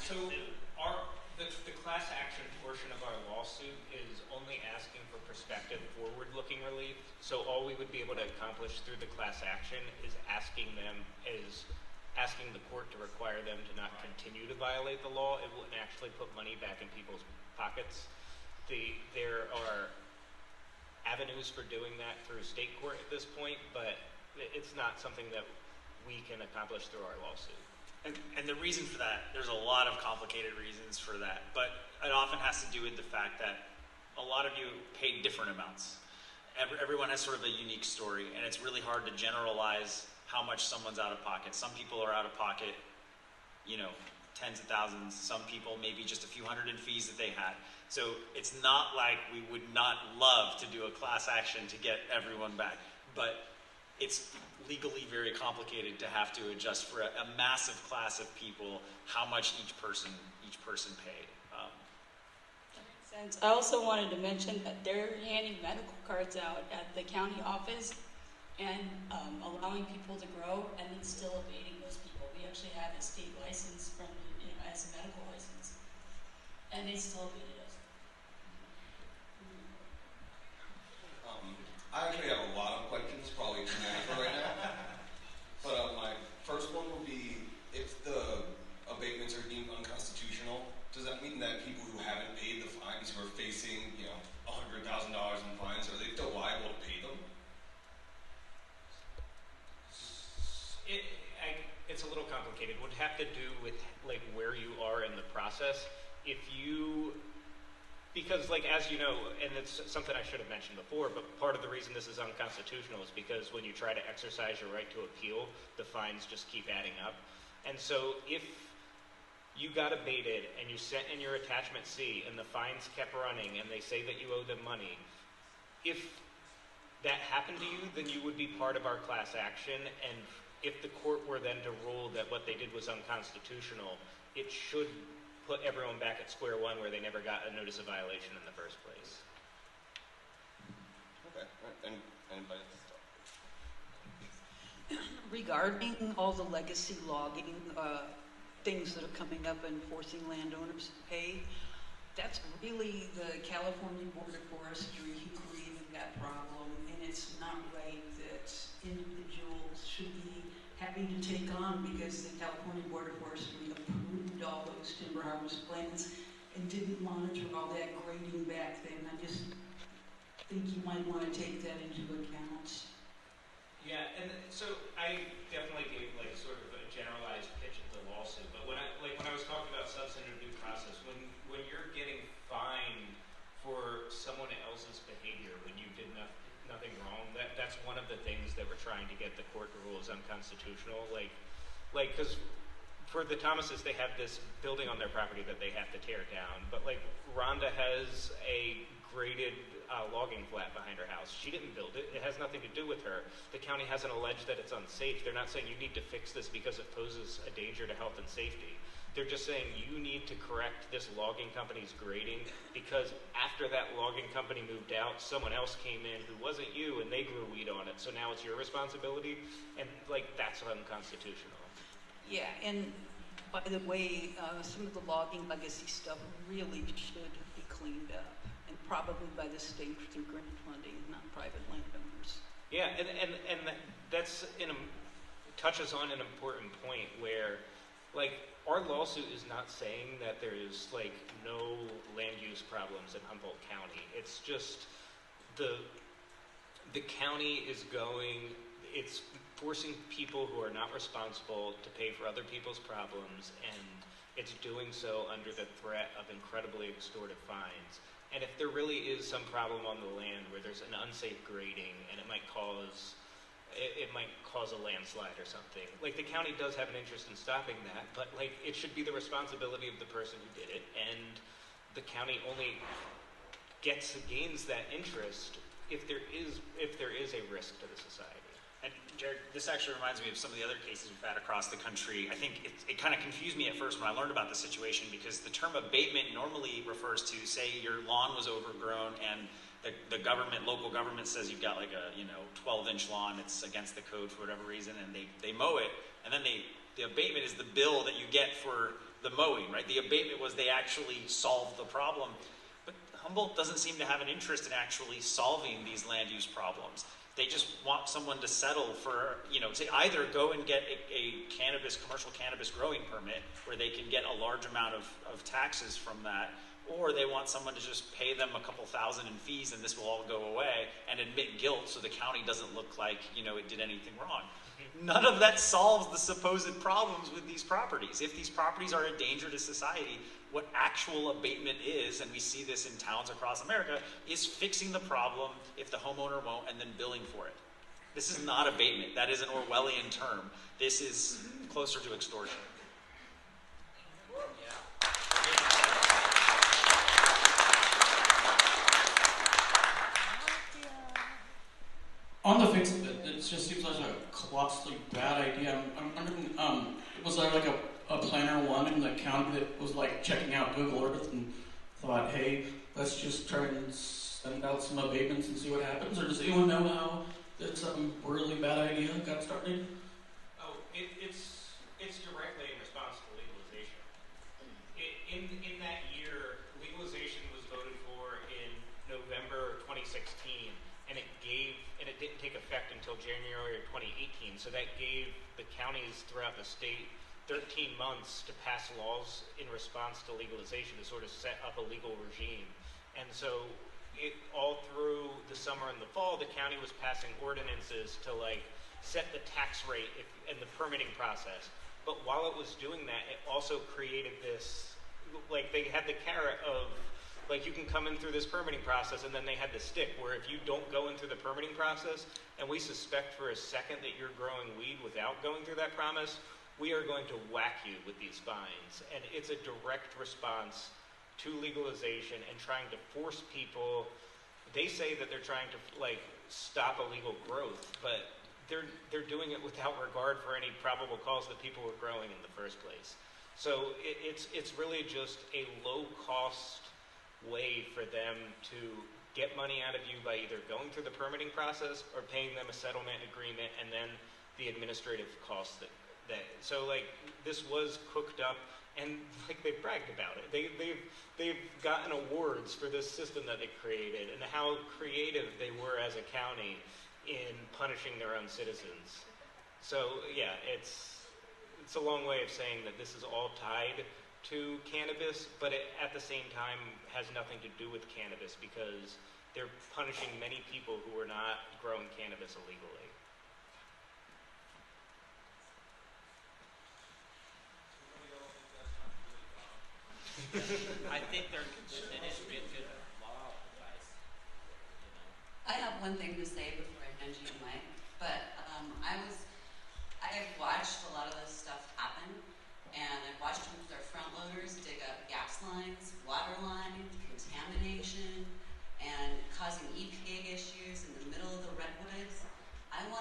So the class action portion of our lawsuit is only asking for prospective forward-looking relief. So all we would be able to accomplish through the class action is asking the court to require them to not continue to violate the law. It wouldn't actually put money back in people's pockets. There are avenues for doing that through state court at this point, but it's not something that we can accomplish through our lawsuit. And the reason for that, there's a lot of complicated reasons for that, but it often has to do with the fact that a lot of you paid different amounts. Everyone has sort of a unique story, and it's really hard to generalize how much someone's out of pocket. Some people are out of pocket, tens of thousands. Some people maybe just a few hundred in fees that they had. So it's not like we would not love to do a class action to get everyone back, but it's legally very complicated to have to adjust for a massive class of people how much each person paid. That makes sense. I also wanted to mention that they're handing medical cards out at the county office and allowing people to grow, and then still abating those people. We actually had a state license from as a medical license, and they still abated us. I actually have a lot of questions, probably too many for right now. But my first one will be, if the abatements are deemed unconstitutional, does that mean that people who haven't paid the fines, who are facing, $100,000 in fines, are they still liable to pay them? It's a little complicated. It would have to do with where you are in the process. Because as you know, and it's something I should have mentioned before, but part of the reason this is unconstitutional is because when you try to exercise your right to appeal, the fines just keep adding up. And so if you got abated and you sent in your attachment C and the fines kept running and they say that you owe them money, if that happened to you, then you would be part of our class action, and if the court were then to rule that what they did was unconstitutional, it should put everyone back at square one where they never got a notice of violation in the first place. Okay, and anybody? Regarding all the legacy logging, things that are coming up and forcing landowners to pay, that's really the California Board of Forestry who created that problem, and it's not right that individuals should be having to take on, because the California Board of Forestry approved all those timber harvest plans and didn't monitor all that grading back then. I just think you might want to take that into account. Yeah, and so I definitely gave sort of a generalized pitch of the lawsuit, but when I was talking about substantive due process, when you're getting fined for someone else's behavior when you did nothing wrong, that's one of the things that we're trying to get the court to rule as unconstitutional. Because for the Thomases, they have this building on their property that they have to tear down. But like Rhonda has a graded logging flat behind her house. She didn't build it. It has nothing to do with her. The county hasn't alleged that it's unsafe. They're not saying you need to fix this because it poses a danger to health and safety. They're just saying you need to correct this logging company's grading because after that logging company moved out, someone else came in who wasn't you and they grew weed on it. So now it's your responsibility. And like, that's unconstitutional. Yeah, and by the way, some of the logging legacy stuff really should be cleaned up, and probably by the state through grant funding, not private landowners. Yeah, and that's touches on an important point where, like, our lawsuit is not saying that there's like no land use problems in Humboldt County. It's just the county is it's forcing people who are not responsible to pay for other people's problems, and it's doing so under the threat of incredibly extortive fines. And if there really is some problem on the land where there's an unsafe grading and it might cause a landslide or something, like the county does have an interest in stopping that, but like it should be the responsibility of the person who did it, and the county only gains that interest if there is a risk to the society. And Jared, this actually reminds me of some of the other cases we've had across the country. I think it kind of confused me at first when I learned about the situation because the term abatement normally refers to, say, your lawn was overgrown and the local government says you've got like a 12-inch lawn, it's against the code for whatever reason, and they mow it, and then the abatement is the bill that you get for the mowing, right? The abatement was they actually solved the problem. But Humboldt doesn't seem to have an interest in actually solving these land use problems. They just want someone to settle for, to either go and get a commercial cannabis growing permit where they can get a large amount of taxes from that, or they want someone to just pay them a couple thousand in fees and this will all go away and admit guilt so the county doesn't look like, it did anything wrong. None of that solves the supposed problems with these properties. If these properties are a danger to society, what actual abatement is, and we see this in towns across America, is fixing the problem if the homeowner won't and then billing for it. This is not abatement. That is an Orwellian term. This is closer to extortion. On the face of it, it just seems like a colossally bad idea. I'm wondering, was there like a planner one in the county that was like checking out Google Earth and thought, hey, let's just try and send out some abatements and see what happens? Or does anyone know how that some really bad idea got started? Oh, it's directly in response to legalization. In that year, legalization was voted for in November 2016. And it didn't take effect until January of 2018. So that gave the counties throughout the state 13 months to pass laws in response to legalization to sort of set up a legal regime. And so all through the summer and the fall, the county was passing ordinances to like set the tax rate and the permitting process. But while it was doing that, it also created this, like they had the carrot of, like you can come in through this permitting process, and then they had the stick where if you don't go in through the permitting process, and we suspect for a second that you're growing weed without going through that process, we are going to whack you with these fines. And it's a direct response to legalization and trying to force people. They say that they're trying to like stop illegal growth, but they're doing it without regard for any probable cause that people were growing in the first place. So it's really just a low cost way for them to get money out of you by either going through the permitting process or paying them a settlement agreement and then the administrative costs that so like this was cooked up and like they bragged about it. They've gotten awards for this system that they created and how creative they were as a county in punishing their own citizens. So yeah, it's a long way of saying that this is all tied to cannabis, but it at the same time has nothing to do with cannabis because they're punishing many people who are not growing cannabis illegally. I think it is good law advice. I have one thing to say before I hand you the mic, but I have watched a lot of this stuff happen, and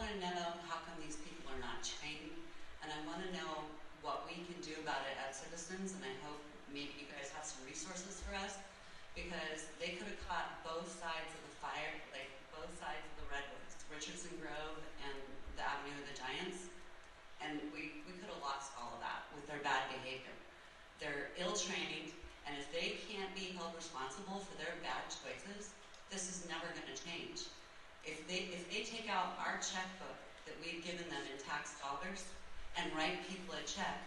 want to know how come these people are not trained, and I want to know what we can do about it as citizens, and I hope maybe you guys have some resources for us, because they could have caught both sides of the fire, like both sides of the Redwoods, Richardson Grove and the Avenue of the Giants, and we could have lost all of that with their bad behavior. They're ill-trained, and if they can't be held responsible for their bad choices, this is never going to change. If they take out our checkbook that we've given them in tax dollars and write people a check,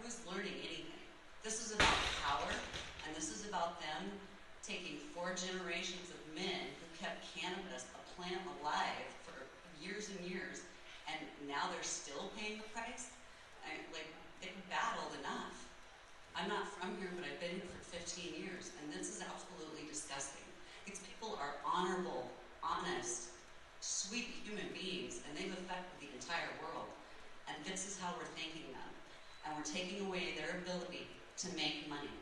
who's learning anything? This is about power, and this is about them taking 4 generations of men who kept cannabis, a plant, alive for years and years, and now they're still paying the price? They've battled enough. I'm not from here, but I've been here for 15 years, and this is absolutely disgusting. These people are honorable, honest, sweet human beings, and they've affected the entire world. And this is how we're thanking them. And we're taking away their ability to make money.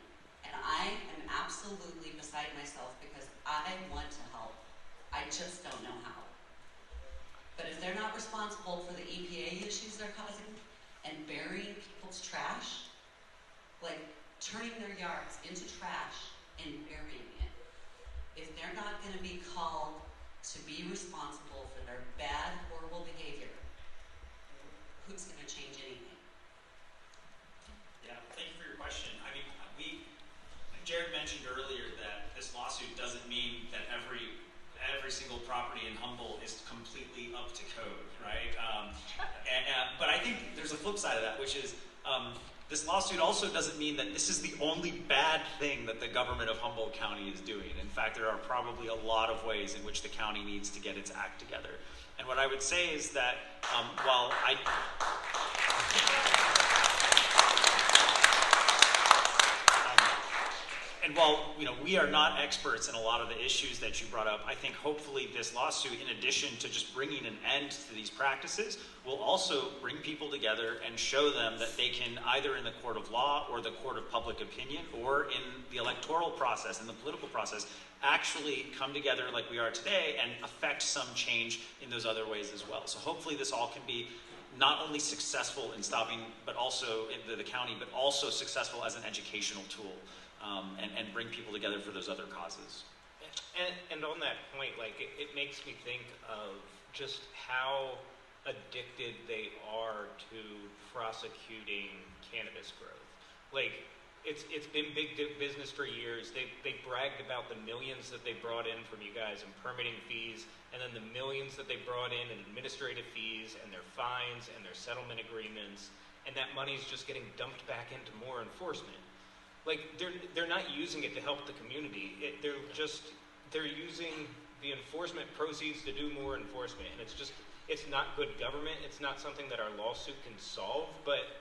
And I am absolutely beside myself because I want to help. I just don't know how. But if they're not responsible for the EPA issues they're causing and burying people's trash, like turning their yards into trash and burying it, if they're not going to be called to be responsible for their bad, horrible behavior, who's going to change anything? Yeah, thank you for your question. I mean, Jared mentioned earlier that this lawsuit doesn't mean that every single property in Humboldt is completely up to code, right? But I think there's a flip side of that, which is this lawsuit also doesn't mean that this is the only bad thing that the government of Humboldt County is doing. In fact, there are probably a lot of ways in which the county needs to get its act together. And what I would say is that while we are not experts in a lot of the issues that you brought up, I think hopefully this lawsuit, in addition to just bringing an end to these practices, will also bring people together and show them that they can, either in the court of law or the court of public opinion or in the electoral process, in the political process, actually come together like we are today and affect some change in those other ways as well. So hopefully this all can be not only successful in stopping but also in the county, but also successful as an educational tool. And bring people together for those other causes. And on that point, it makes me think of just how addicted they are to prosecuting cannabis growth. It's been big business for years. They bragged about the millions that they brought in from you guys in permitting fees, and then the millions that they brought in administrative fees and their fines and their settlement agreements, and that money's just getting dumped back into more enforcement. They're not using it to help the community. They're using the enforcement proceeds to do more enforcement, and it's not good government. It's not something that our lawsuit can solve. But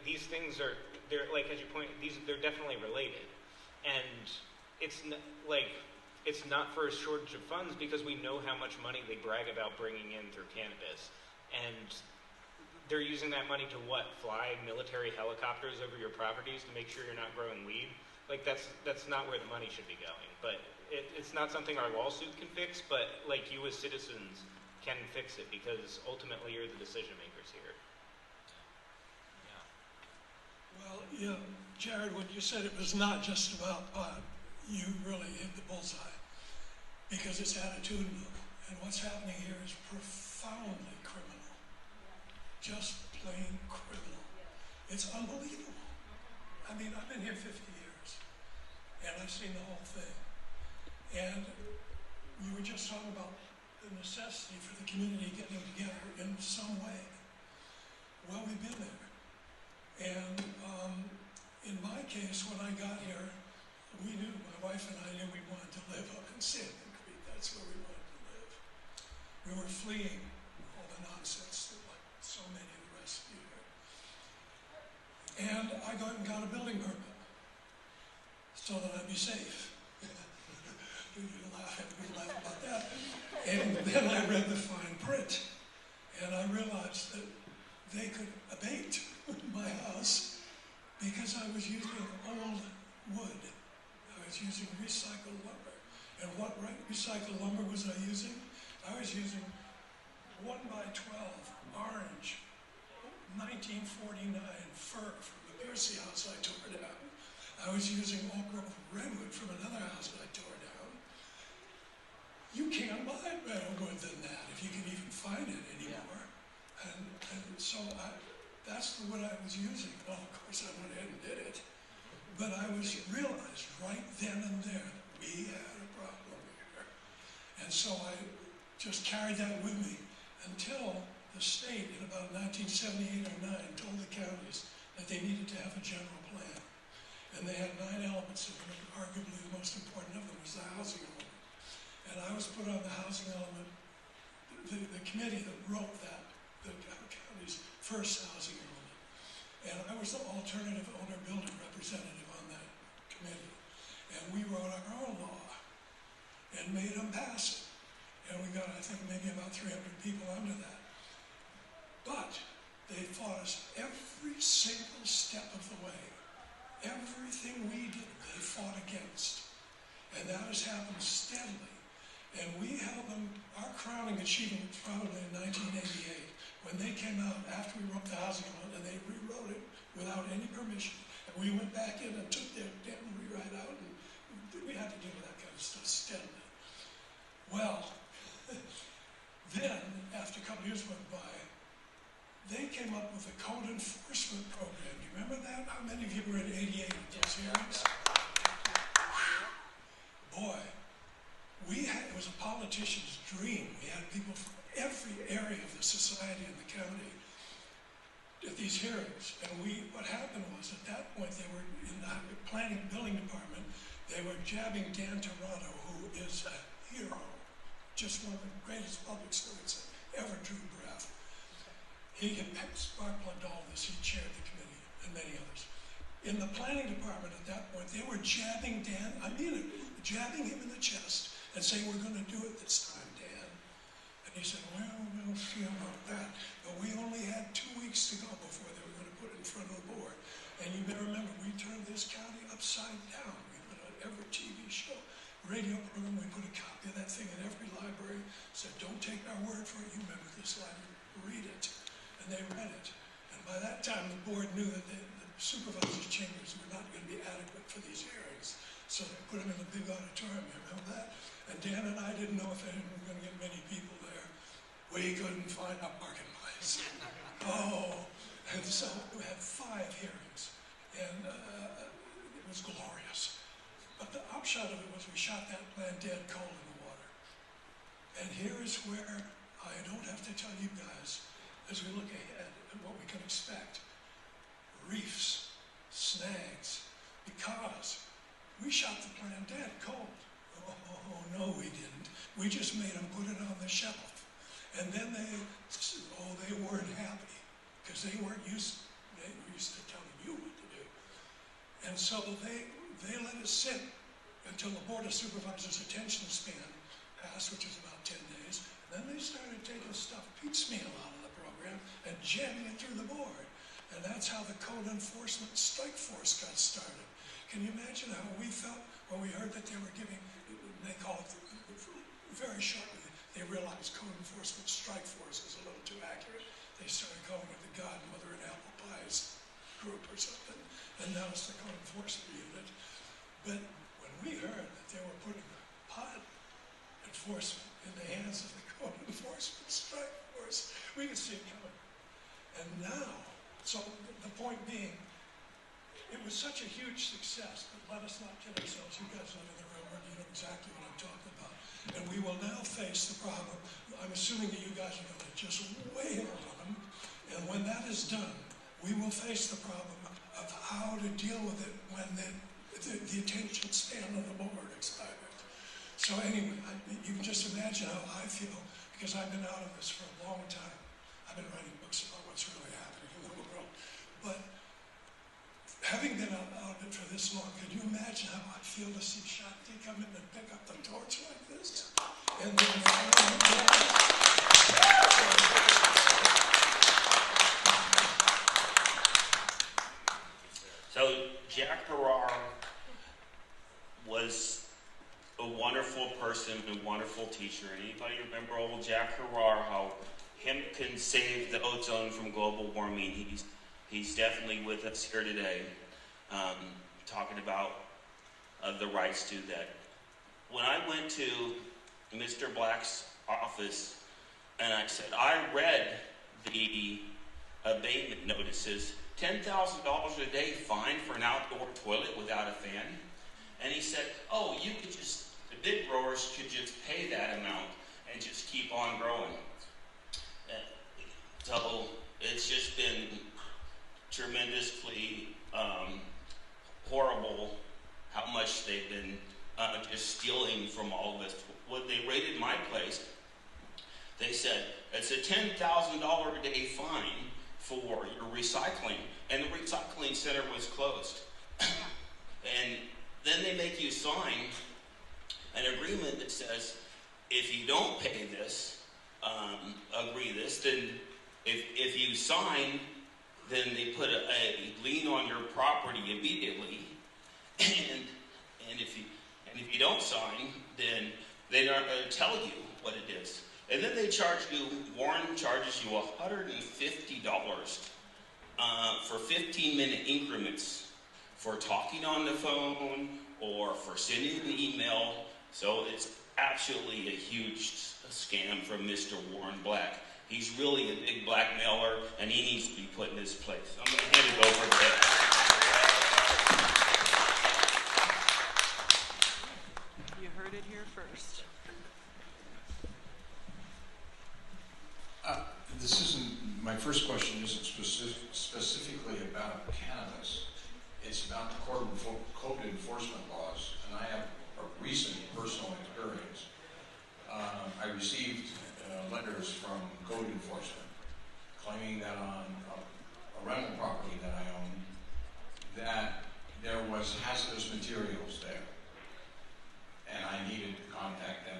these things as you point, they're definitely related, and it's not for a shortage of funds because we know how much money they brag about bringing in through cannabis, and they're using that money to fly military helicopters over your properties to make sure you're not growing weed? That's not where the money should be going. But it's not something our lawsuit can fix, but you as citizens can fix it because ultimately you're the decision makers here. Well, Jared, when you said it was not just about pot, you really hit the bullseye because it's attitudinal. And what's happening here is profoundly criminal. Just plain criminal. It's unbelievable. I mean, I've been here 50 years, and I've seen the whole thing. And you were just talking about the necessity for the community getting together in some way. Well, we've been there. And in my case, when I got here, we knew, my wife and I knew we wanted to live up in Salmon Creek. That's where we wanted to live. We were fleeing all the nonsense that so many of the rest of you here. And I got a building permit so that I'd be safe. You laugh about that. And then I read the fine print, and I realized that they could abate my house because I was using old wood. I was using recycled lumber. And what recycled lumber was I using? I was using 1 by 12 orange 1949 fir from the Piercy house I tore down. I was using oak grove redwood from another house that I tore down. You can't buy better wood than that if you can even find it anymore. Yeah. And so that's the wood I was using. Well, of course, I went ahead and did it. But I realized right then and there that we had a problem here. And so I just carried that with me until the state in about 1978 or 9 told the counties that they needed to have a general plan. And they had 9 elements of it. Arguably the most important of them was the housing element. And I was put on the housing element, the committee that wrote that, the county's first housing element. And I was the alternative owner-builder representative on that committee. And we wrote our own law and made them pass it. And we got, I think, maybe about 300 people under that. But they fought us every single step of the way. Everything we did, they fought against. And that has happened steadily. And we held them, our crowning achievement was probably in 1988, when they came out after we wrote the housing element, and they rewrote it without any permission. And we went back in and took their damn rewrite out, and we had to deal with that kind of stuff steadily. Well, then, after a couple years went by, they came up with a code enforcement program. Do you remember that? How many of you were in 88 at those hearings? Boy, it was a politician's dream. We had people from every area of the society in the county at these hearings. And what happened was, at that point, they were in the planning and building department, they were jabbing Dan Toronto, who is a hero, just one of the greatest public servants that ever drew breath. He had spark-plugged all this. He chaired the committee, and many others. In the planning department at that point, they were jabbing Dan, I mean it, jabbing him in the chest and saying, we're going to do it this time, Dan. And he said, well, we'll see about that. But we only had 2 weeks to go before they were going to put it in front of the board. And you better remember, we turned this county upside down. We put on every TV show, radio program, we put a copy of that thing in every library, said, don't take our word for it, you remember this library, read it. And they read it. And by that time, the board knew that the supervisors' chambers were not going to be adequate for these hearings. So they put them in the big auditorium, you remember that? And Dan and I didn't know if they were going to get many people there. We couldn't find a parking place. Oh, and so we had 5 hearings. And it was glorious. But the upshot of it was we shot that plan dead cold in the water. And here is where I don't have to tell you guys, as we look ahead at what we can expect. Reefs, snags, because we shot the plan dead cold. Oh, no, we didn't. We just made them put it on the shelf. And then they weren't happy, because they were used to telling you what to do. And so they let it sit until the Board of Supervisors' attention span passed, which is about 10 days. And then they started taking stuff piecemeal out of the program and jamming it through the board. And that's how the Code Enforcement Strike Force got started. Can you imagine how we felt when we heard that they were giving, they call it, very shortly, they realized Code Enforcement Strike Force was a little too accurate. They started calling it the Godmother and Apple Pies group or something. And now it's the Code Enforcement Unit. But when we heard that they were putting pod enforcement in the hands of the Code Enforcement Strike Force, we could see it coming. And now, so the point being, it was such a huge success, but let us not kid ourselves. You guys live in the real world, you know exactly what I'm talking about. And we will now face the problem. I'm assuming that you guys are going to just wail on them. And when that is done, we will face the problem of how to deal with it when the attention span of the board expired. So anyway, you can just imagine how I feel, because I've been out of this for a long time. I've been writing books about what's really happening in the world. But having been out of it for this long, can you imagine how I'd feel to see Shakti come in and pick up the torch like this? And then so Jack Harrar was a wonderful person, a wonderful teacher. Anybody remember old Jack Harrar, how hemp can save the ozone from global warming. He's definitely with us here today, talking about the rights to that. When I went to Mr. Black's office and I said, I read the abatement notices, $10,000 a day fine for an outdoor toilet without a fan. And he said, oh, you could just, the big growers could just pay that amount and just keep on growing. So it's just been tremendously horrible how much they've been just stealing from all of us. When they raided my place, they said it's a $10,000 a day fine for your recycling, and the recycling center was closed. And then they make you sign an agreement that says if you don't pay this, agree this, then if you sign, then they put a lien on your property immediately, and if you don't sign, then they're not going to tell you what it is. And then they charge you, Warren charges you $150 for 15-minute increments for talking on the phone or for sending an email. So it's absolutely a huge scam from Mr. Warren Black. He's really a big blackmailer, and he needs to be put in his place. I'm going to hand it over to him. You heard it here first. This isn't, my first question isn't specifically about cannabis. It's about the code enforcement laws, and I have a recent personal experience. I received letters from code enforcement claiming that on a rental property that I own, that there was hazardous materials there, and I needed to contact them,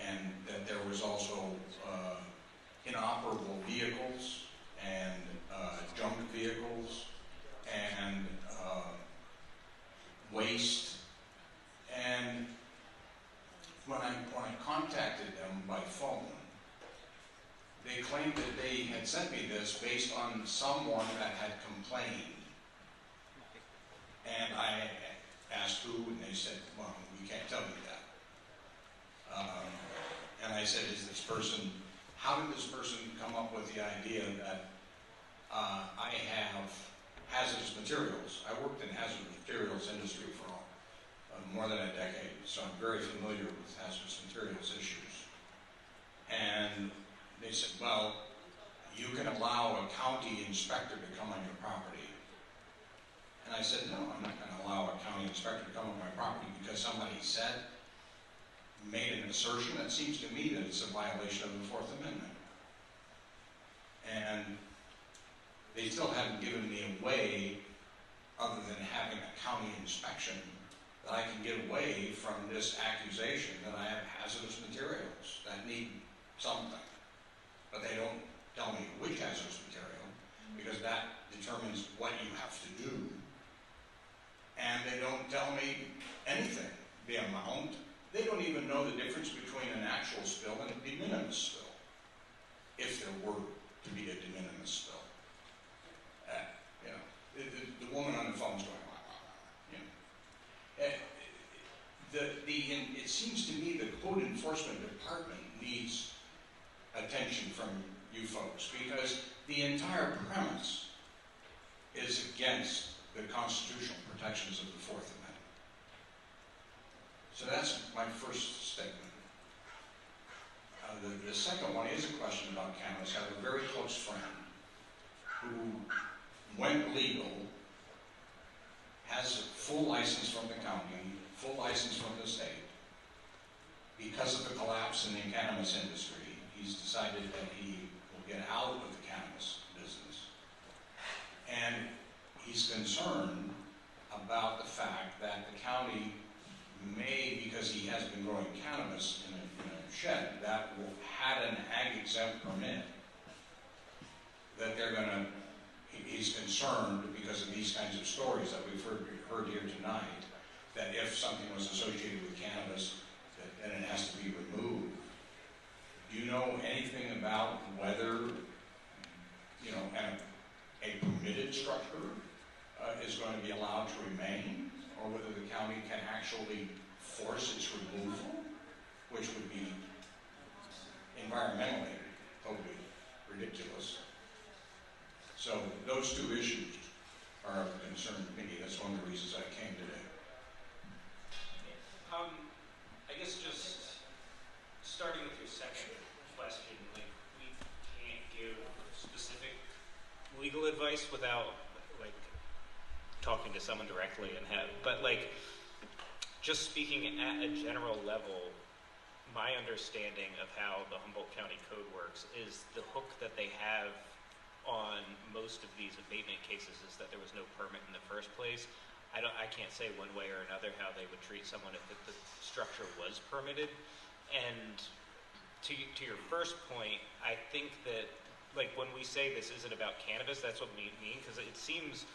and that there was also inoperable vehicles and junk vehicles and waste. And when I contacted them by phone, they claimed that they had sent me this based on someone that had complained. And I asked who, and they said, well, we can't tell you that. And I said, is this person, how did this person come up with the idea that I have hazardous materials? I worked in hazardous materials industry for more than a decade, so I'm very familiar with hazardous materials issues. And they said, well, you can allow a county inspector to come on your property. And I said, no, I'm not going to allow a county inspector to come on my property because somebody made an assertion that seems to me that it's a violation of the Fourth Amendment. And they still haven't given me a way, other than having a county inspection, that I can get away from this accusation that I have hazardous materials that need something. But they don't tell me which hazardous material, because that determines what you have to do. And they don't tell me anything. The amount. They don't even know the difference between an actual spill and a de minimis spill, if there were to be a de minimis spill. The woman on the phone's going, it seems to me the code enforcement department needs attention from you folks, because the entire premise is against the constitutional protections of the Fourth Amendment. So that's my first statement. The second one is a question about cannabis. I have a very close friend who went legal, has a full license from the county, full license from the state. Because of the collapse in the cannabis industry, he's decided that he will get out of the cannabis business. And he's concerned about the fact that the county may, because he has been growing cannabis in a shed that had an ag-exempt permit, that they're going to, he's concerned because of these kinds of stories that we've heard here tonight, that if something was associated with cannabis, then it has to be removed. Do you know anything about whether, you know, a permitted structure is going to be allowed to remain, or whether the county can actually force its removal, which would be environmentally totally ridiculous. So those two issues are of concern to me. That's one of the reasons I came today. I guess just starting with your second question, like, we can't give specific legal advice without, like, talking to someone directly and but like, just speaking at a general level, my understanding of how the Humboldt County Code works is the hook that they have on most of these abatement cases is that there was no permit in the first place. I can't say one way or another how they would treat someone if the structure was permitted. And to your first point, I think that, like, when we say this isn't about cannabis, that's what we mean, because it seems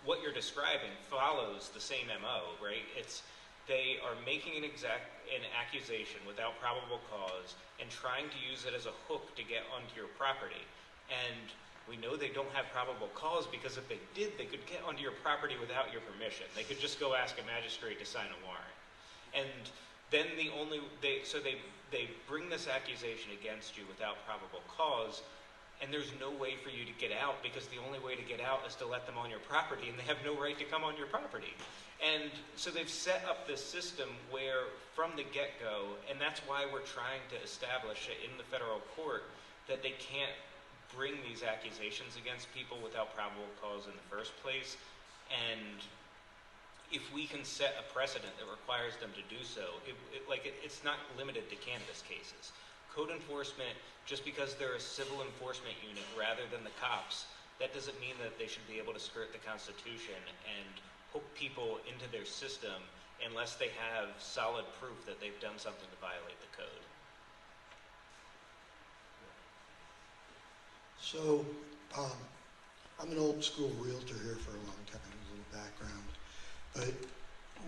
what you're describing follows the same MO, right? It's they are making an accusation without probable cause and trying to use it as a hook to get onto your property. And we know they don't have probable cause because if they did, they could get onto your property without your permission. They could just go ask a magistrate to sign a warrant. And then they bring this accusation against you without probable cause, and there's no way for you to get out because the only way to get out is to let them on your property, and they have no right to come on your property. And so they've set up this system where from the get-go, and that's why we're trying to establish in the federal court that they can't bring these accusations against people without probable cause in the first place. And if we can set a precedent that requires them to do so, it's not limited to cannabis cases. Code enforcement, just because they're a civil enforcement unit rather than the cops, that doesn't mean that they should be able to skirt the Constitution and hook people into their system unless they have solid proof that they've done something to violate the code. So, I'm an old school realtor here for a long time, a little background. But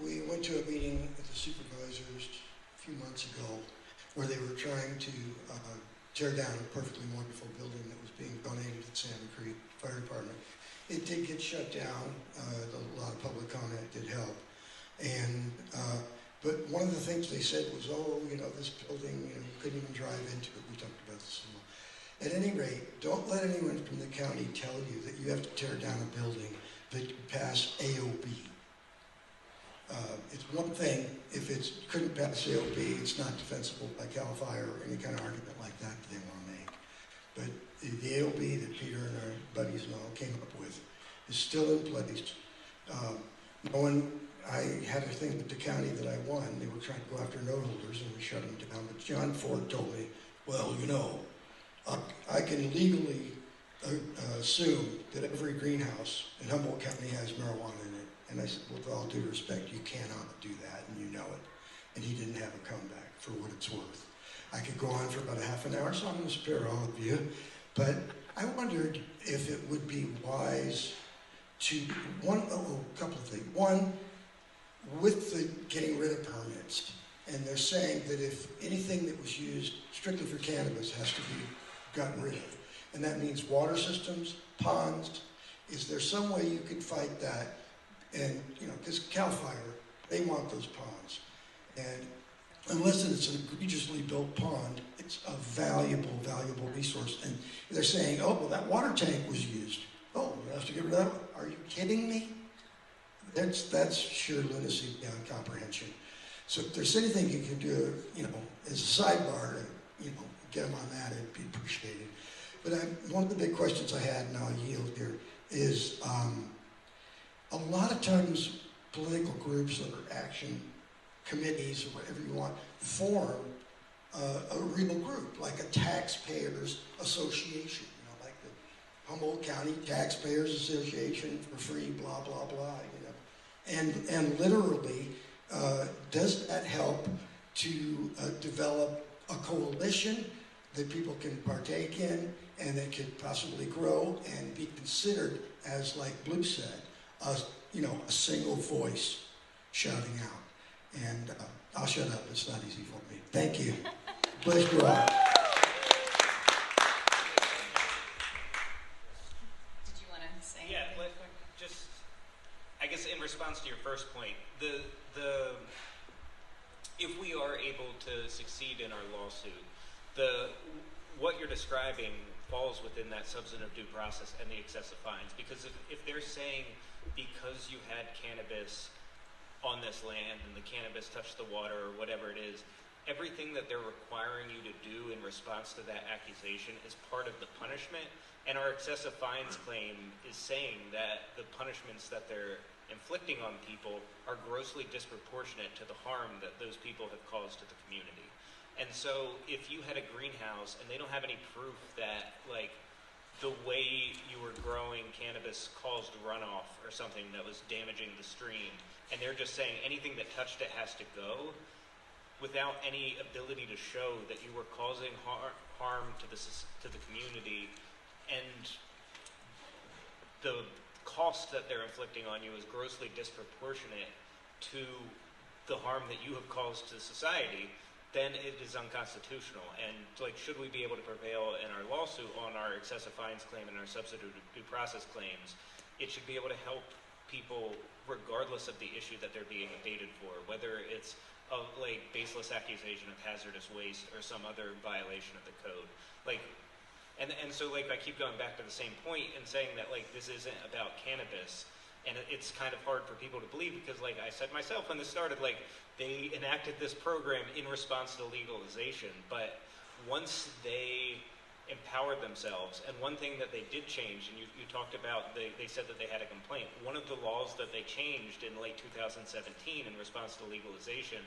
we went to a meeting with the supervisors a few months ago where they were trying to tear down a perfectly wonderful building that was being donated to Salmon Creek Fire Department. It did get shut down. A lot of public comment did help. And, but one of the things they said was, oh, you know, this building, you know, you couldn't even drive into it. We talked about this a lot. At any rate, don't let anyone from the county tell you that you have to tear down a building that could pass AOB. It's one thing if it couldn't pass AOB, it's not defensible by CAL FIRE or any kind of argument like that they want to make. But the AOB that Peter and our buddies and all came up with is still in place. I had a thing with the county that I won. They were trying to go after note holders and we shut them down. But John Ford told me, well, you know, I can legally assume that every greenhouse in Humboldt County has marijuana in it. And I said, with all due respect, you cannot do that, and you know it. And he didn't have a comeback for what it's worth. I could go on for about a half an hour, so I'm going to spare all of you. But I wondered if it would be wise to, a couple of things. One, with the getting rid of permits, and they're saying that if anything that was used strictly for cannabis has to be gotten rid of. And that means water systems, ponds. Is there some way you could fight that? And, you know, because CAL FIRE, they want those ponds. And unless it's an egregiously built pond, it's a valuable, valuable resource. And they're saying, oh, well, that water tank was used. Oh, we have to get rid of that one. Are you kidding me? That's sheer lunacy beyond comprehension. So if there's anything you can do, you know, as a sidebar to, you know, get them on that, it'd be appreciated. But one of the big questions I had, and I'll yield here, is a lot of times political groups or action committees or whatever you want form a real group, like a taxpayers association, you know, like the Humboldt County Taxpayers Association for free, blah, blah, blah, you know. And literally, does that help to develop a coalition that people can partake in and that could possibly grow and be considered as, like Blu said, a single voice shouting out. And I'll shut up. It's not easy for me. Thank you. Bless you all. response to your first point, if we are able to succeed in our lawsuit, what you're describing falls within that substantive due process and the excessive fines. Because if they're saying because you had cannabis on this land and the cannabis touched the water or whatever it is, everything that they're requiring you to do in response to that accusation is part of the punishment. And our excessive fines claim is saying that the punishments that they're inflicting on people are grossly disproportionate to the harm that those people have caused to the community. And so if you had a greenhouse and they don't have any proof that, like, the way you were growing cannabis caused runoff or something that was damaging the stream, and they're just saying anything that touched it has to go, without any ability to show that you were causing harm to the community, and the cost that they're inflicting on you is grossly disproportionate to the harm that you have caused to society, then it is unconstitutional. And like, should we be able to prevail in our lawsuit on our excessive fines claim and our substantive due process claims, it should be able to help people regardless of the issue that they're being abated for, whether it's a like baseless accusation of hazardous waste or some other violation of the code. Like, and so like I keep going back to the same point and saying that like this isn't about cannabis, and it's kind of hard for people to believe because like I said myself when this started, like they enacted this program in response to legalization, but once they empowered themselves, and one thing that they did change, and you talked about, they said that they had a complaint. One of the laws that they changed in late 2017 in response to legalization,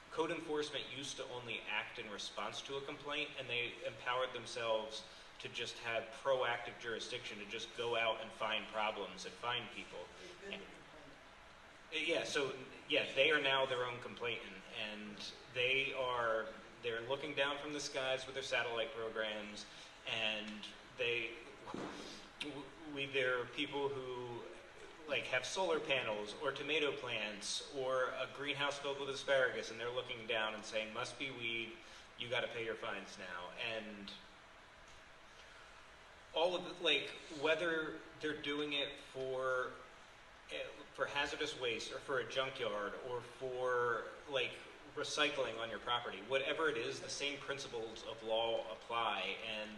code enforcement used to only act in response to a complaint, and they empowered themselves to just have proactive jurisdiction, to just go out and find problems and find people. Yeah, so yeah, they are now their own complainant, and they're looking down from the skies with their satellite programs, and there are people who like have solar panels or tomato plants or a greenhouse filled with asparagus, and they're looking down and saying, must be weed, you got to pay your fines now. And all of it, like whether they're doing it for hazardous waste or for a junkyard or for like recycling on your property, whatever it is, the same principles of law apply, and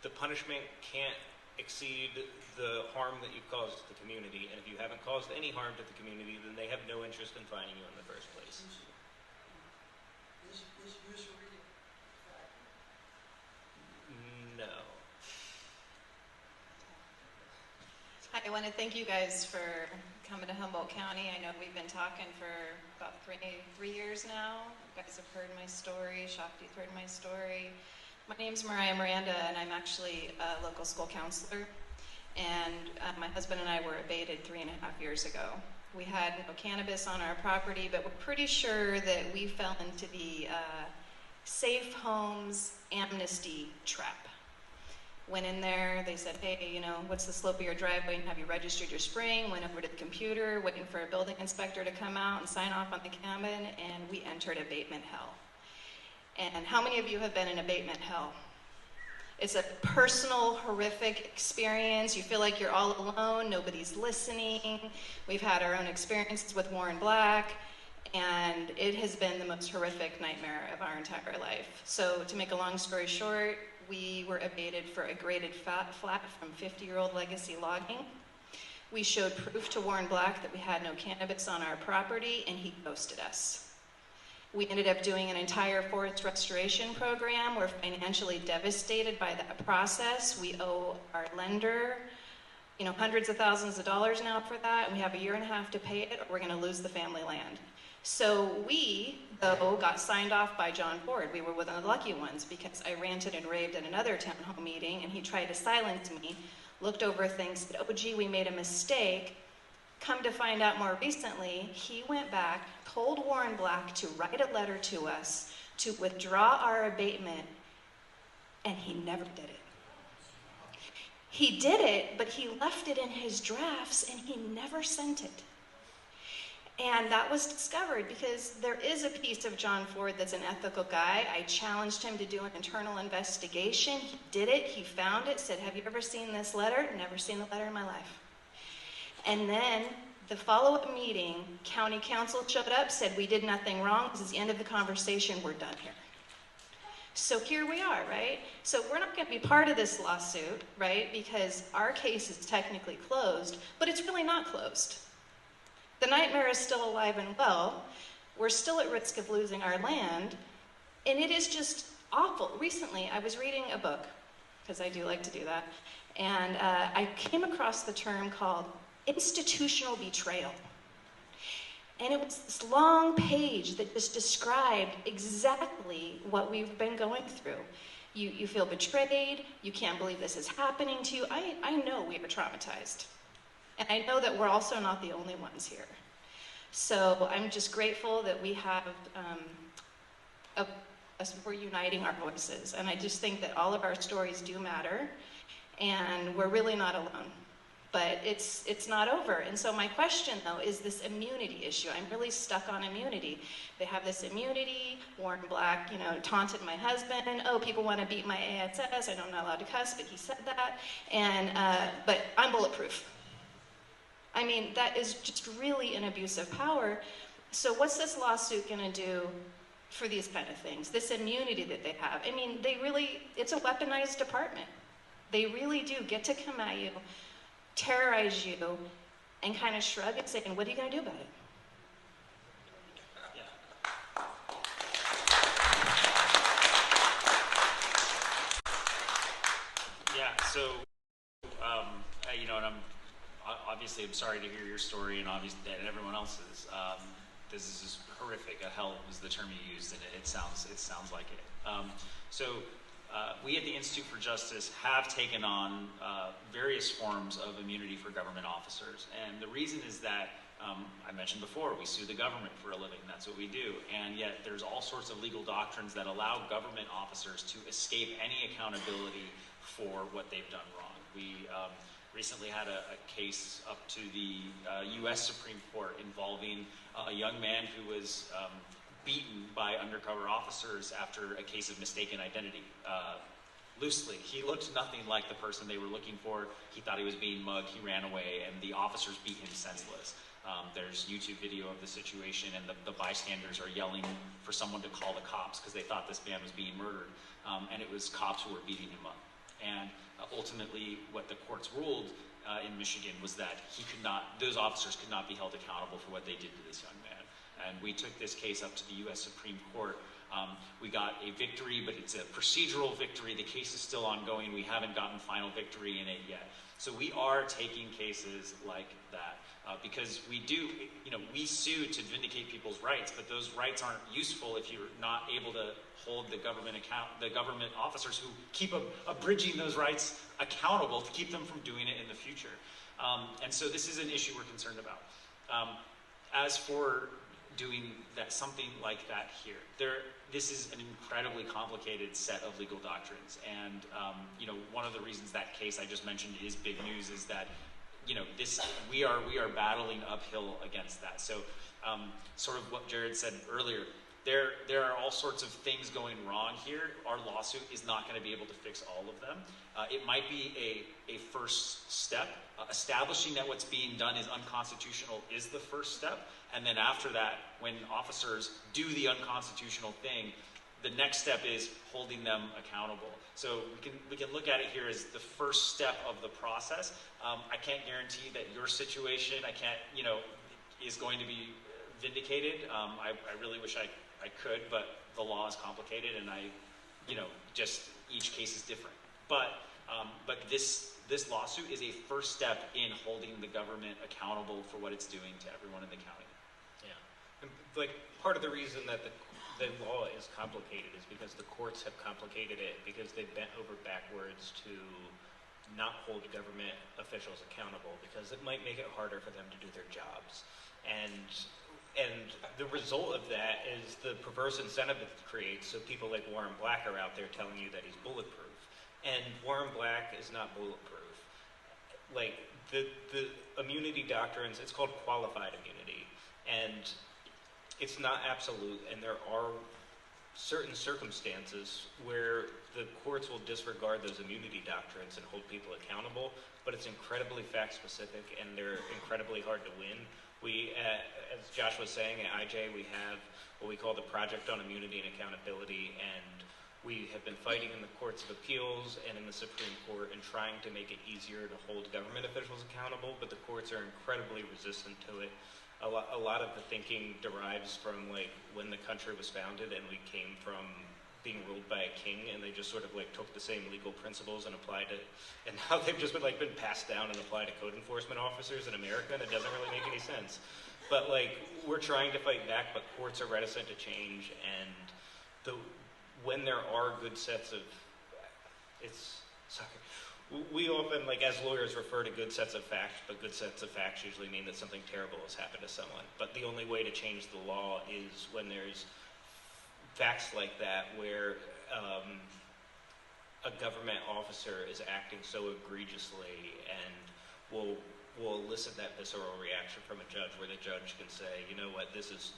the punishment can't exceed the harm that you've caused to the community. And if you haven't caused any harm to the community, then they have no interest in finding you in the first place. No. Hi, I want to thank you guys for coming to Humboldt County. I know we've been talking for about three years now. You guys have heard my story. Shakti's heard my story. My name's Mariah Miranda, and I'm actually a local school counselor. And my husband and I were abated 3.5 years ago. We had no cannabis on our property, but we're pretty sure that we fell into the safe homes amnesty trap. Went in there, they said, hey, you know, what's the slope of your driveway, and have you registered your spring? Went over to the computer, waiting for a building inspector to come out and sign off on the cabin, and we entered abatement hell. And how many of you have been in abatement hell? It's a personal, horrific experience. You feel like you're all alone, nobody's listening. We've had our own experiences with Warren Black, and it has been the most horrific nightmare of our entire life. So to make a long story short, we were abated for a graded flat from 50-year-old legacy logging. We showed proof to Warren Black that we had no cannabis on our property, and he ghosted us. We ended up doing an entire forest restoration program. We're financially devastated by that process. We owe our lender, you know, hundreds of thousands of dollars now for that, and we have 1.5 years to pay it, or we're going to lose the family land. So we, though, got signed off by John Ford. We were one of the lucky ones because I ranted and raved at another town hall meeting, and he tried to silence me, looked over things, said, oh, gee, we made a mistake. Come to find out more recently, he went back, told Warren Black to write a letter to us to withdraw our abatement, and he never did it. He did it, but he left it in his drafts, and he never sent it. And that was discovered because there is a piece of John Ford that's an ethical guy. I challenged him to do an internal investigation. He did it. He found it, said, have you ever seen this letter? Never seen the letter in my life. And then The follow-up meeting, county council showed up, said we did nothing wrong. This is the end of the conversation. We're done here. So here we are, right? So we're not going to be part of this lawsuit, right? Because our case is technically closed, but it's really not closed. The nightmare is still alive and well. We're still at risk of losing our land, and it is just awful. Recently, I was reading a book, because I do like to do that, and I came across the term called institutional betrayal. And it was this long page that just described exactly what we've been going through. You feel betrayed, you can't believe this is happening to you. I know we are traumatized. And I know that we're also not the only ones here. So I'm just grateful that we have, we're uniting our voices. And I just think that all of our stories do matter, and we're really not alone. But it's not over. And so my question, though, is this immunity issue. I'm really stuck on immunity. They have this immunity. Warren Black, taunted my husband. Oh, people want to beat my ASS. I know I'm not allowed to cuss, but he said that. And but I'm bulletproof. I mean, that is just really an abuse of power. So what's this lawsuit going to do for these kind of things? This immunity that they have. I mean, it's a weaponized department. They really do get to come at you, terrorize you, and kind of shrug and say, and what are you going to do about it? Yeah, so, and I'm sorry to hear your story, and obviously, and everyone else's. This is just horrific. Hell was the term you used, and it sounds like it. We at the Institute for Justice have taken on various forms of immunity for government officers. And the reason is that, I mentioned before, we sue the government for a living. That's what we do. And yet there's all sorts of legal doctrines that allow government officers to escape any accountability for what they've done wrong. We recently had a case up to the U.S. Supreme Court involving a young man who was beaten by undercover officers after a case of mistaken identity. Loosely, he looked nothing like the person they were looking for. He thought he was being mugged. He ran away, and the officers beat him senseless. There's YouTube video of the situation, and the bystanders are yelling for someone to call the cops because they thought this man was being murdered, and it was cops who were beating him up. And ultimately, what the courts ruled in Michigan was that those officers could not be held accountable for what they did to this young man. And we took this case up to the U.S. Supreme Court. We got a victory, but it's a procedural victory. The case is still ongoing. We haven't gotten final victory in it yet. So we are taking cases like that because we sue to vindicate people's rights, but those rights aren't useful if you're not able to hold the government officers who keep abridging those rights accountable to keep them from doing it in the future. And so this is an issue we're concerned about. As for doing something like that here, this is an incredibly complicated set of legal doctrines, and one of the reasons that case I just mentioned is big news is that we are battling uphill against that. So sort of what Jared said earlier, there are all sorts of things going wrong here. Our lawsuit is not going to be able to fix all of them. It might be a first step. Establishing that what's being done is unconstitutional is the first step. And then after that, when officers do the unconstitutional thing, the next step is holding them accountable. So we can look at it here as the first step of the process. I can't guarantee that your situation is going to be vindicated. I really wish I could, but the law is complicated, and just each case is different. But this lawsuit is a first step in holding the government accountable for what it's doing to everyone in the county. Yeah, and part of the reason that the law is complicated is because the courts have complicated it because they've bent over backwards to not hold government officials accountable because it might make it harder for them to do their jobs. And the result of that is the perverse incentive it creates, so people like Warren Black are out there telling you that he's bulletproof. And Warren Black is not bulletproof. The immunity doctrines, it's called qualified immunity. And it's not absolute, and there are certain circumstances where the courts will disregard those immunity doctrines and hold people accountable, but it's incredibly fact specific and they're incredibly hard to win. We, as Josh was saying, at IJ, we have what we call the Project on Immunity and Accountability, and we have been fighting in the courts of appeals and in the Supreme Court and trying to make it easier to hold government officials accountable, but the courts are incredibly resistant to it. A lot of the thinking derives from like when the country was founded and we came from being ruled by a king, and they just sort of like took the same legal principles and applied it, and now they've just been passed down and applied to code enforcement officers in America, and it doesn't really make any sense. But like, we're trying to fight back, but courts are reticent to change, and when there are good sets of, we often, like as lawyers, refer to good sets of facts, but good sets of facts usually mean that something terrible has happened to someone. But the only way to change the law is when there's facts like that where a government officer is acting so egregiously and will elicit that visceral reaction from a judge, where the judge can say, you know what, this is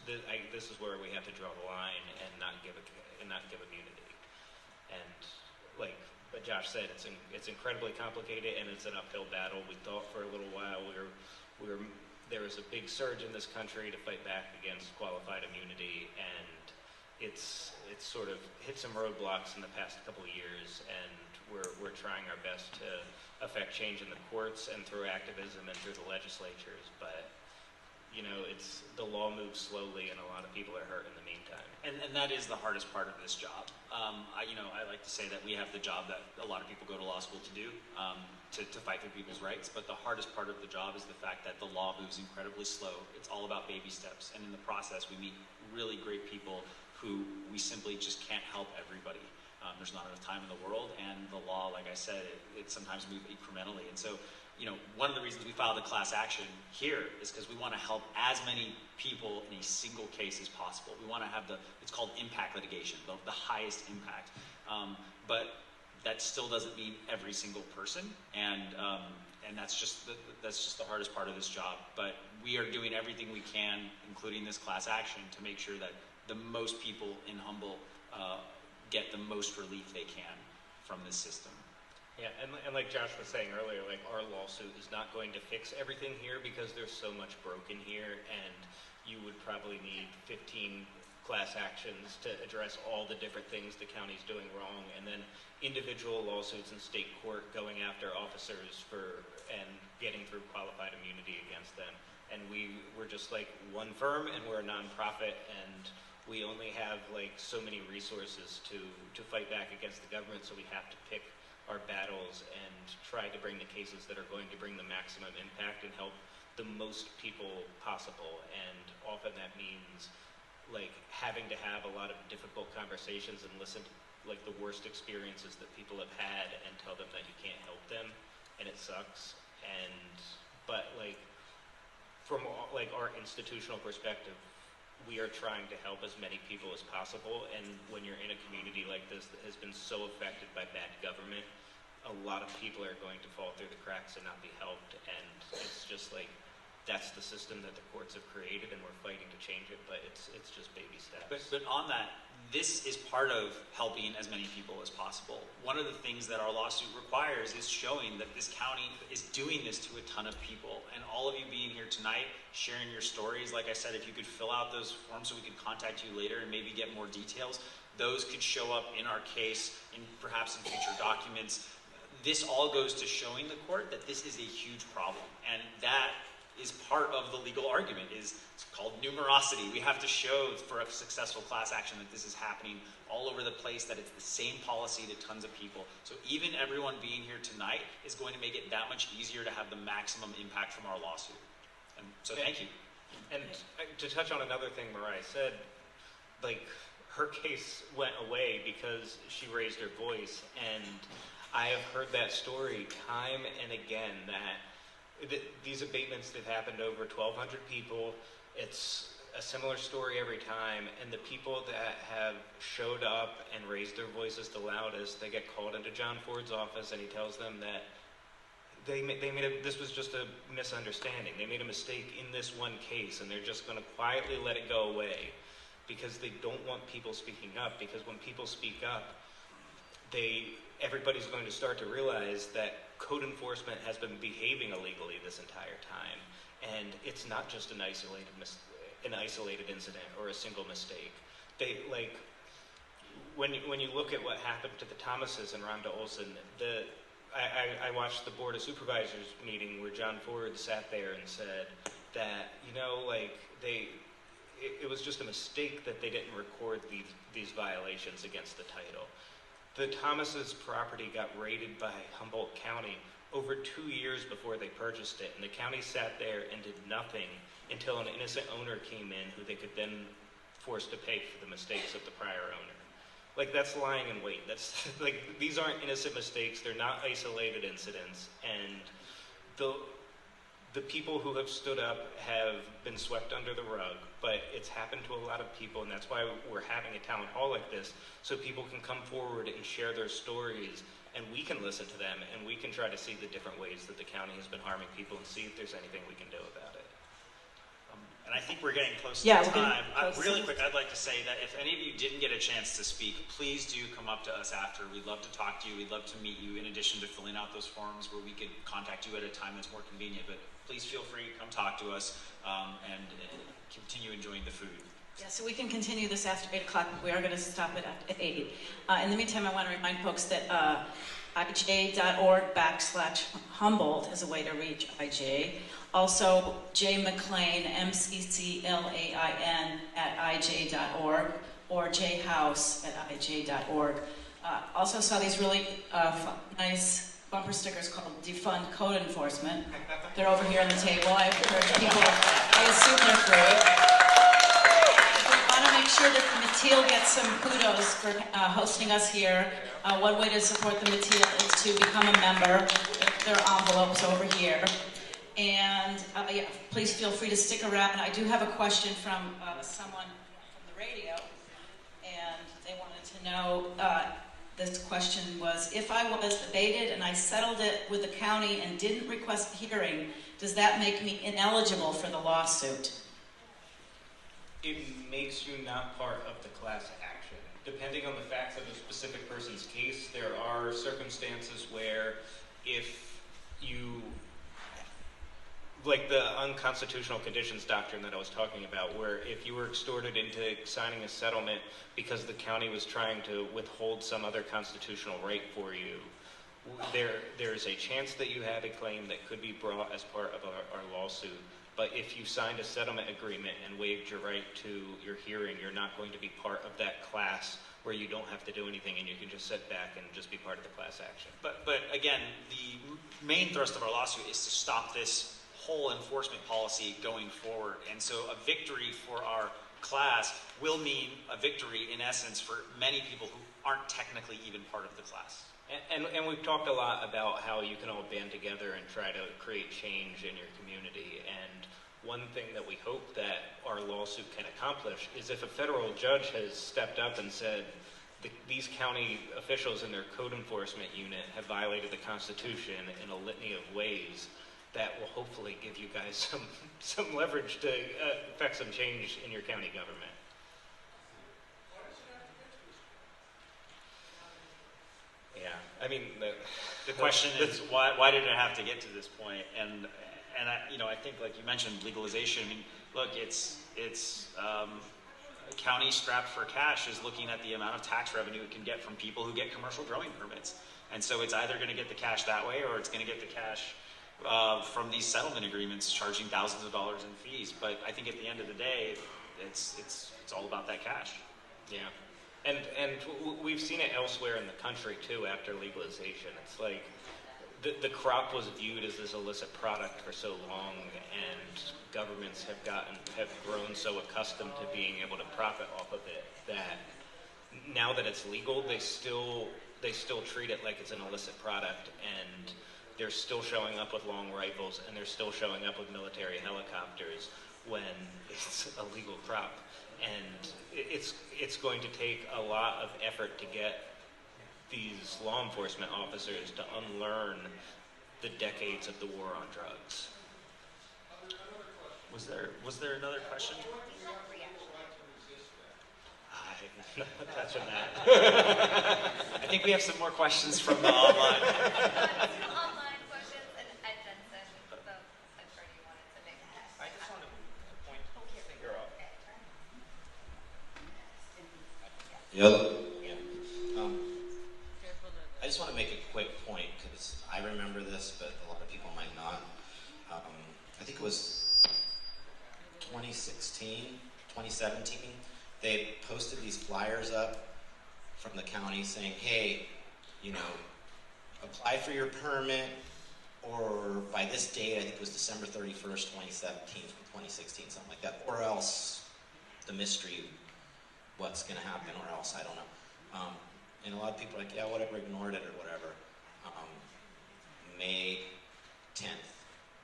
where we have to draw the line and not give immunity. And like but Josh said, it's incredibly complicated and it's an uphill battle. We thought for a little while there was a big surge in this country to fight back against qualified immunity, and it's sort of hit some roadblocks in the past couple of years, and we're trying our best to affect change in the courts and through activism and through the legislatures, but you know, the law moves slowly and a lot of people are hurt in the meantime. And that is the hardest part of this job. I like to say that we have the job that a lot of people go to law school to do, to fight for people's rights, but the hardest part of the job is the fact that the law moves incredibly slow. It's all about baby steps, and in the process we meet really great people who we simply just can't help everybody. There's not enough time in the world, and the law, like I said, it sometimes moves incrementally. And so, you know, one of the reasons we filed a class action here is because we want to help as many people in a single case as possible. We want to have it's called impact litigation, the highest impact. But that still doesn't mean every single person, and that's just the hardest part of this job. But we are doing everything we can, including this class action, to make sure that the most people in Humboldt get the most relief they can from this system. Yeah, and like Josh was saying earlier, like our lawsuit is not going to fix everything here because there's so much broken here, and you would probably need 15 class actions to address all the different things the county's doing wrong, and then individual lawsuits in state court going after officers and getting through qualified immunity against them. And we're just like one firm, and we're a nonprofit, and we only have like so many resources to fight back against the government, so we have to pick our battles and try to bring the cases that are going to bring the maximum impact and help the most people possible. And often that means like having to have a lot of difficult conversations and listen to like the worst experiences that people have had and tell them that you can't help them, and it sucks. But like from like our institutional perspective, we are trying to help as many people as possible, and when you're in a community like this that has been so affected by bad government, a lot of people are going to fall through the cracks and not be helped, and it's just like that's the system that the courts have created, and we're fighting to change it, but it's just baby steps. But on that, this is part of helping as many people as possible. One of the things that our lawsuit requires is showing that this county is doing this to a ton of people. And all of you being here tonight, sharing your stories, like I said, if you could fill out those forms so we could contact you later and maybe get more details, those could show up in our case, perhaps in future documents. This all goes to showing the court that this is a huge problem. And that is part of the legal argument. It's called numerosity. We have to show for a successful class action that this is happening all over the place, that it's the same policy to tons of people. So even everyone being here tonight is going to make it that much easier to have the maximum impact from our lawsuit. And so thank you. And to touch on another thing Mariah said, like her case went away because she raised her voice, and I have heard that story time and again, that these abatements that happened over 1,200 people. It's a similar story every time, and the people that have showed up and raised their voices the loudest, they get called into John Ford's office, and he tells them that this was just a misunderstanding. They made a mistake in this one case, and they're just going to quietly let it go away because they don't want people speaking up, because when people speak up, everybody's going to start to realize that code enforcement has been behaving illegally this entire time, and it's not just an isolated incident or a single mistake. When you look at what happened to the Thomases and Rhonda Olson, I watched the Board of Supervisors meeting where John Ford sat there and said that, it was just a mistake that they didn't record these violations against the title. The Thomases' property got raided by Humboldt County over 2 years before they purchased it, and the county sat there and did nothing until an innocent owner came in who they could then force to pay for the mistakes of the prior owner. That's lying in wait. That's these aren't innocent mistakes. They're not isolated incidents, and the people who have stood up have been swept under the rug, but it's happened to a lot of people, and that's why we're having a town hall like this, so people can come forward and share their stories, and we can listen to them, and we can try to see the different ways that the county has been harming people and see if there's anything we can do about it. And I think we're getting close to Yeah, time. Really quick, I'd like to say that if any of you didn't get a chance to speak, please do come up to us after. We'd love to talk to you. We'd love to meet you, in addition to filling out those forms where we could contact you at a time that's more convenient. But please feel free to come talk to us and continue enjoying the food. Yeah, so we can continue this after 8 o'clock, but we are going to stop it at 8. In the meantime, I want to remind folks that ij.org/Humboldt is a way to reach IJ. Also, J. McClain, MCCLAIN @IJ.org, or jhouse@IJ.org. Also saw these really nice bumper stickers called Defund Code Enforcement. They're over here on the table. I encourage people, I assume they're free. We want to make sure that the Mateel gets some kudos for hosting us here. One way to support the Mateel is to become a member. There are envelopes over here. And yeah, please feel free to stick around. I do have a question from someone from the radio, and they wanted to know, this question was, if I was abated and I settled it with the county and didn't request a hearing, does that make me ineligible for the lawsuit? It makes you not part of the class action. Depending on the facts of the specific person's case, there are circumstances where if you, like the unconstitutional conditions doctrine that I was talking about, where if you were extorted into signing a settlement because the county was trying to withhold some other constitutional right for you, there's a chance that you had a claim that could be brought as part of our lawsuit. But if you signed a settlement agreement and waived your right to your hearing, you're not going to be part of that class where you don't have to do anything and you can just sit back and just be part of the class action. But again, the main thrust of our lawsuit is to stop this whole enforcement policy going forward. And so a victory for our class will mean a victory, in essence, for many people who aren't technically even part of the class. And we've talked a lot about how you can all band together and try to create change in your community. And one thing that we hope that our lawsuit can accomplish is if a federal judge has stepped up and said, these county officials in their code enforcement unit have violated the Constitution in a litany of ways, that will hopefully give you guys some leverage to affect some change in your county government. Yeah, I mean, the question is why did it have to get to this point? And I think, like you mentioned, legalization. I mean, look, it's a county strapped for cash is looking at the amount of tax revenue it can get from people who get commercial growing permits, and so it's either going to get the cash that way or it's going to get the cash from these settlement agreements, charging thousands of dollars in fees. But I think at the end of the day, it's all about that cash. Yeah. And we've seen it elsewhere in the country too after legalization. It's like the crop was viewed as this illicit product for so long, and governments have grown so accustomed to being able to profit off of it that now that it's legal, they still treat it like it's an illicit product, and they're still showing up with long rifles, and they're still showing up with military helicopters when it's a legal crop. And it's going to take a lot of effort to get these law enforcement officers to unlearn the decades of the war on drugs. Was there another question? touch on that. I think we have some more questions from the online. Two online questions and Ed Jensen, so attorney wanted to make that. I just want to point the finger up. Yeah. I just want to make a quick point because I remember this, but a lot of people might not. I think it was 2016, 2017. They posted these flyers up from the county saying, hey, you know, apply for your permit, or by this date, I think it was December 31st, 2017, 2016, something like that, or else the mystery, what's going to happen, or else, I don't know. And a lot of people are like, yeah, whatever, ignored it or whatever. May 10th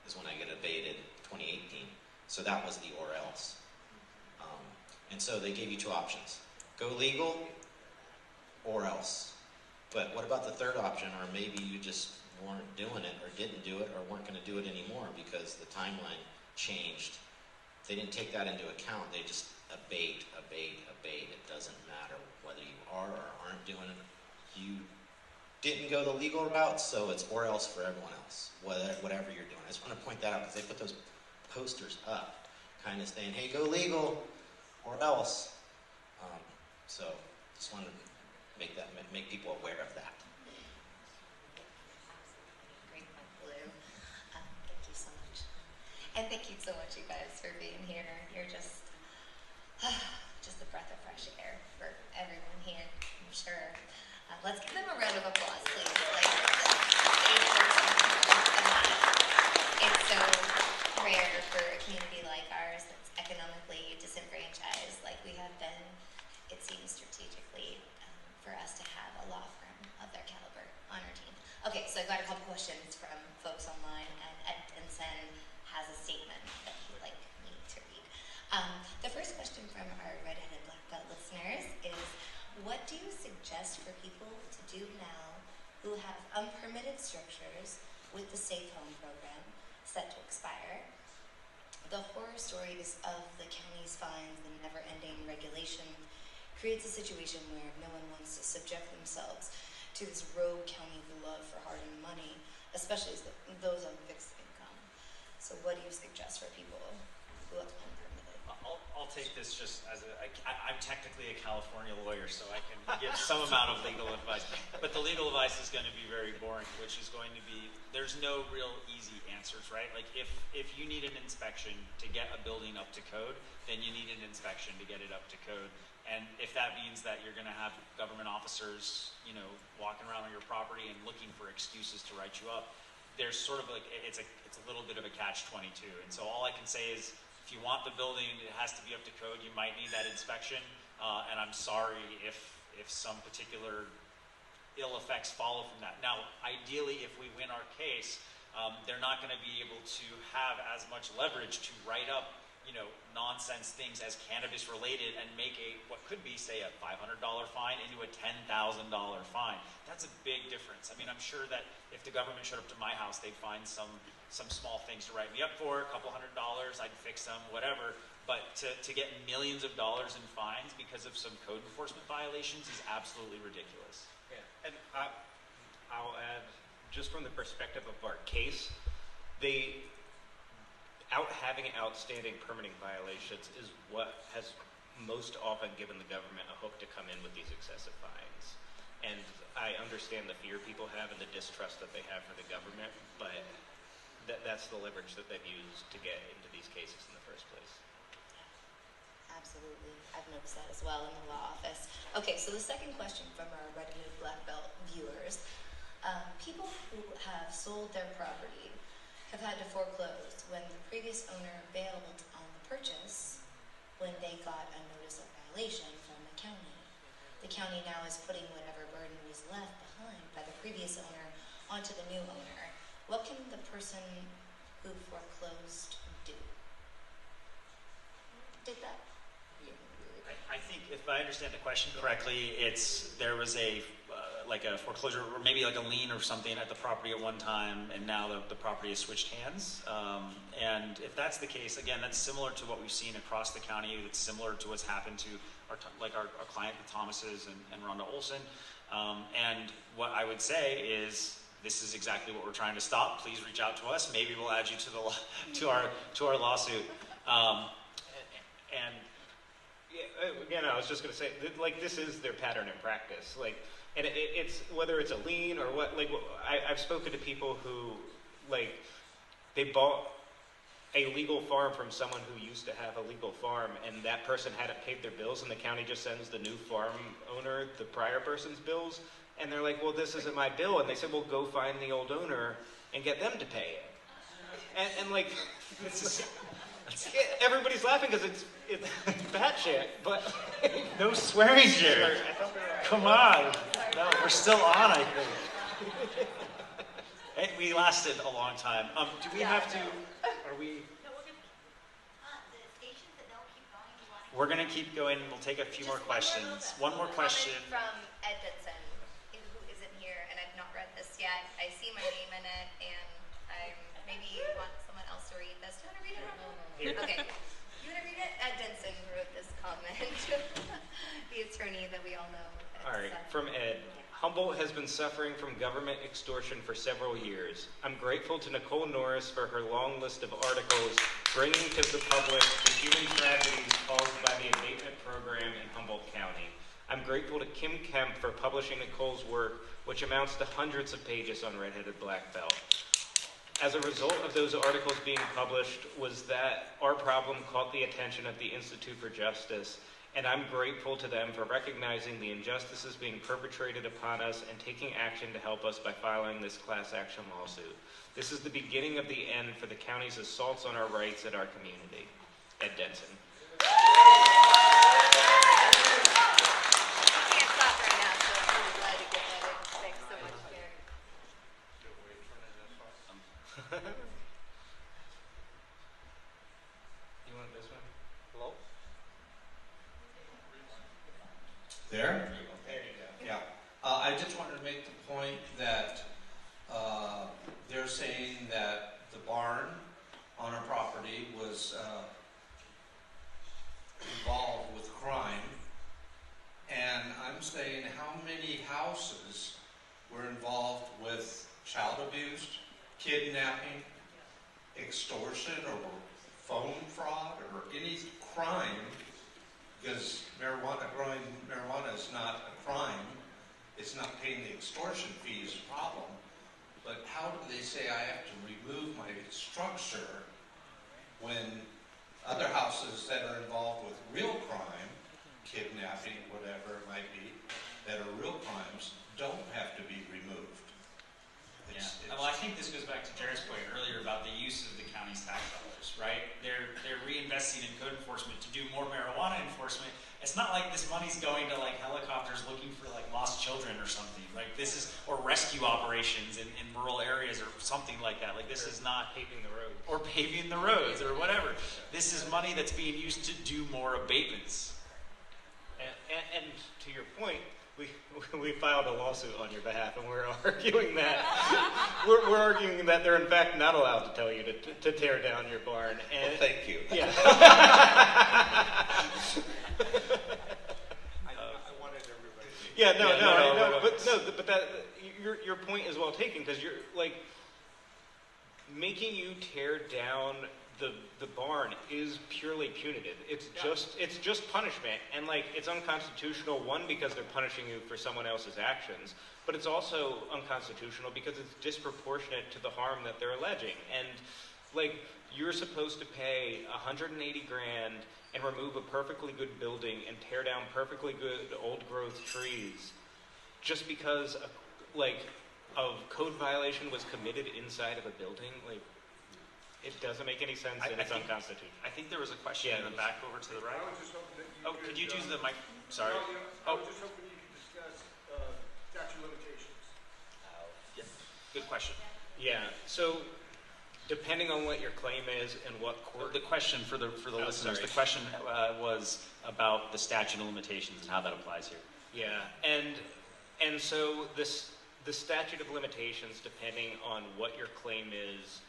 is when I got abated, 2018. So that was the or else. And so they gave you two options. Go legal or else. But what about the third option? Or maybe you just weren't doing it or didn't do it or weren't going to do it anymore because the timeline changed. They didn't take that into account. They just abate. It doesn't matter whether you are or aren't doing it. You didn't go the legal route, so it's or else for everyone else, whatever you're doing. I just want to point that out because they put those posters up, kind of saying, hey, go legal or else. So just wanted to make people aware of that. Great point, Blu. Thank you so much. And thank you so much, you guys, for being here. You're just a breath of fresh air for everyone here, I'm sure. Let's give them a round of applause, please. It's so rare for a community like ours that's economically disenfranchised, like we have been. It seems strategically for us to have a law firm of their caliber on our team. Okay, so I got a couple questions from folks online, and Ed Jensen has a statement that he'd like me to read. The first question from our Redheaded Black Belt listeners is, what do you suggest for people to do now who have unpermitted structures with the Safe Home program set to expire? The horror stories of the county's fines and never-ending regulation creates a situation where no one wants to subject themselves to this rogue county love for hard-earned money, especially those on fixed income. So what do you suggest for people who have unpermitted? I'll take this just as I'm technically a California lawyer, so I can give some amount of legal advice. But the legal advice is going to be very boring, which is going to be, there's no real easy answers, right? Like if you need an inspection to get a building up to code, then you need an inspection to get it up to code. And if that means that you're going to have government officers, you know, walking around on your property and looking for excuses to write you up, there's sort of like, it's a little bit of a catch-22. And so all I can say is, if you want the building, it has to be up to code. You might need that inspection, and I'm sorry if some particular ill effects follow from that. Now, ideally, if we win our case, they're not going to be able to have as much leverage to write up, you know, nonsense things as cannabis related and make what could be, say, a $500 fine into a $10,000 fine. That's a big difference. I mean, I'm sure that if the government showed up to my house, they'd find some small things to write me up for, a couple $100, I'd fix them, whatever. But to get millions of dollars in fines because of some code enforcement violations is absolutely ridiculous. Yeah, and I'll add, just from the perspective of our case, having outstanding permitting violations is what has most often given the government a hook to come in with these excessive fines. And I understand the fear people have and the distrust that they have for the government, but that's the leverage that they've used to get into these cases in the first place. Yeah, absolutely. I've noticed that as well in the law office. Okay, so the second question from our Redheaded Black Belt viewers. People who have sold their property have had to foreclose when the previous owner bailed on the purchase when they got a notice of violation from the county. The county now is putting whatever burden was left behind by the previous owner onto the new owner. What can the person who foreclosed do? Did that? I think if I understand the question correctly, there was like a foreclosure or maybe like a lien or something at the property at one time, and now the property has switched hands. And if that's the case, again, that's similar to what we've seen across the county. It's similar to what's happened to our client, the Thomases and Rhonda Olson. And what I would say is, this is exactly what we're trying to stop. Please reach out to us. Maybe we'll add you to the to our lawsuit. And again, I was just going to say, like, this is their pattern in practice. Like, and it's whether it's a lien or what. Like, I've spoken to people who, like, they bought a legal farm from someone who used to have a legal farm, and that person hadn't paid their bills, and the county just sends the new farm owner the prior person's bills, and they're like, well, this isn't my bill, and they said, well, go find the old owner and get them to pay it. And like, everybody's laughing because it's batshit, but no swearing here. Come on. No, we're still on, I think. Hey, we lasted a long time. Do we have to? Are we? We're going to keep going. We'll take a few more questions. One more question. From Ed Dudson, who isn't here, and I've not read this yet. I see my name in it, and I maybe want someone else to read this. Do you want to read it? Here. Okay. You want to read it? Ed Dudson wrote this comment. The attorney that we all know. All right, from Ed. Humboldt has been suffering from government extortion for several years. I'm grateful to Nicole Norris for her long list of articles bringing to the public the human tragedies caused by the abatement program in Humboldt County. I'm grateful to Kim Kemp for publishing Nicole's work, which amounts to hundreds of pages on Red-Headed Black Belt. As a result of those articles being published was that our problem caught the attention of the Institute for Justice, and I'm grateful to them for recognizing the injustices being perpetrated upon us and taking action to help us by filing this class action lawsuit. This is the beginning of the end for the county's assaults on our rights at our community. Ed Denson. You want this one? Hello? There? There you go. Yeah. I just wanted to make the point that they're saying that the barn on our property was involved with crime. And I'm saying, how many houses were involved with child abuse, kidnapping, extortion, or phone fraud, or any crime? Because growing marijuana is not a crime. It's not paying the extortion fee is a problem. But how do they say I have to remove my structure when other houses that are involved with real crime, kidnapping, whatever it might be, that are real crimes, don't have to be removed? Well, I think this goes back to Jared's point earlier about the use of the county's tax dollars, right? They're reinvesting in code enforcement to do more marijuana enforcement. It's not like this money's going to like helicopters looking for like lost children or something. Like this is, or rescue operations in rural areas or something like that. Like this is not paving the roads. Or paving the roads or whatever. This is money that's being used to do more abatements. And to your point, we filed a lawsuit on your behalf, and we're arguing that we're arguing that they're in fact not allowed to tell you to tear down your barn. And well, thank you. Yeah. I wanted everybody. Yeah, no, but that your point is well taken, because you're like making you tear down the barn is purely punitive. It's just punishment, and like it's unconstitutional, one, because they're punishing you for someone else's actions, but it's also unconstitutional because it's disproportionate to the harm that they're alleging. And like you're supposed to pay $180 grand and remove a perfectly good building and tear down perfectly good old growth trees just because a code violation was committed inside of a building. Like, it doesn't make any sense, and it's unconstitutional. I think there was a question in the back over to the right. I was just hoping that you could you use the mic? Sorry. I was just hoping you could discuss statute limitations. Yeah. Good question. Yeah. So, depending on what your claim is and what court. The question for the listeners. Sorry. The question was about the statute of limitations and how that applies here. Yeah, and so the statute of limitations, depending on what your claim is,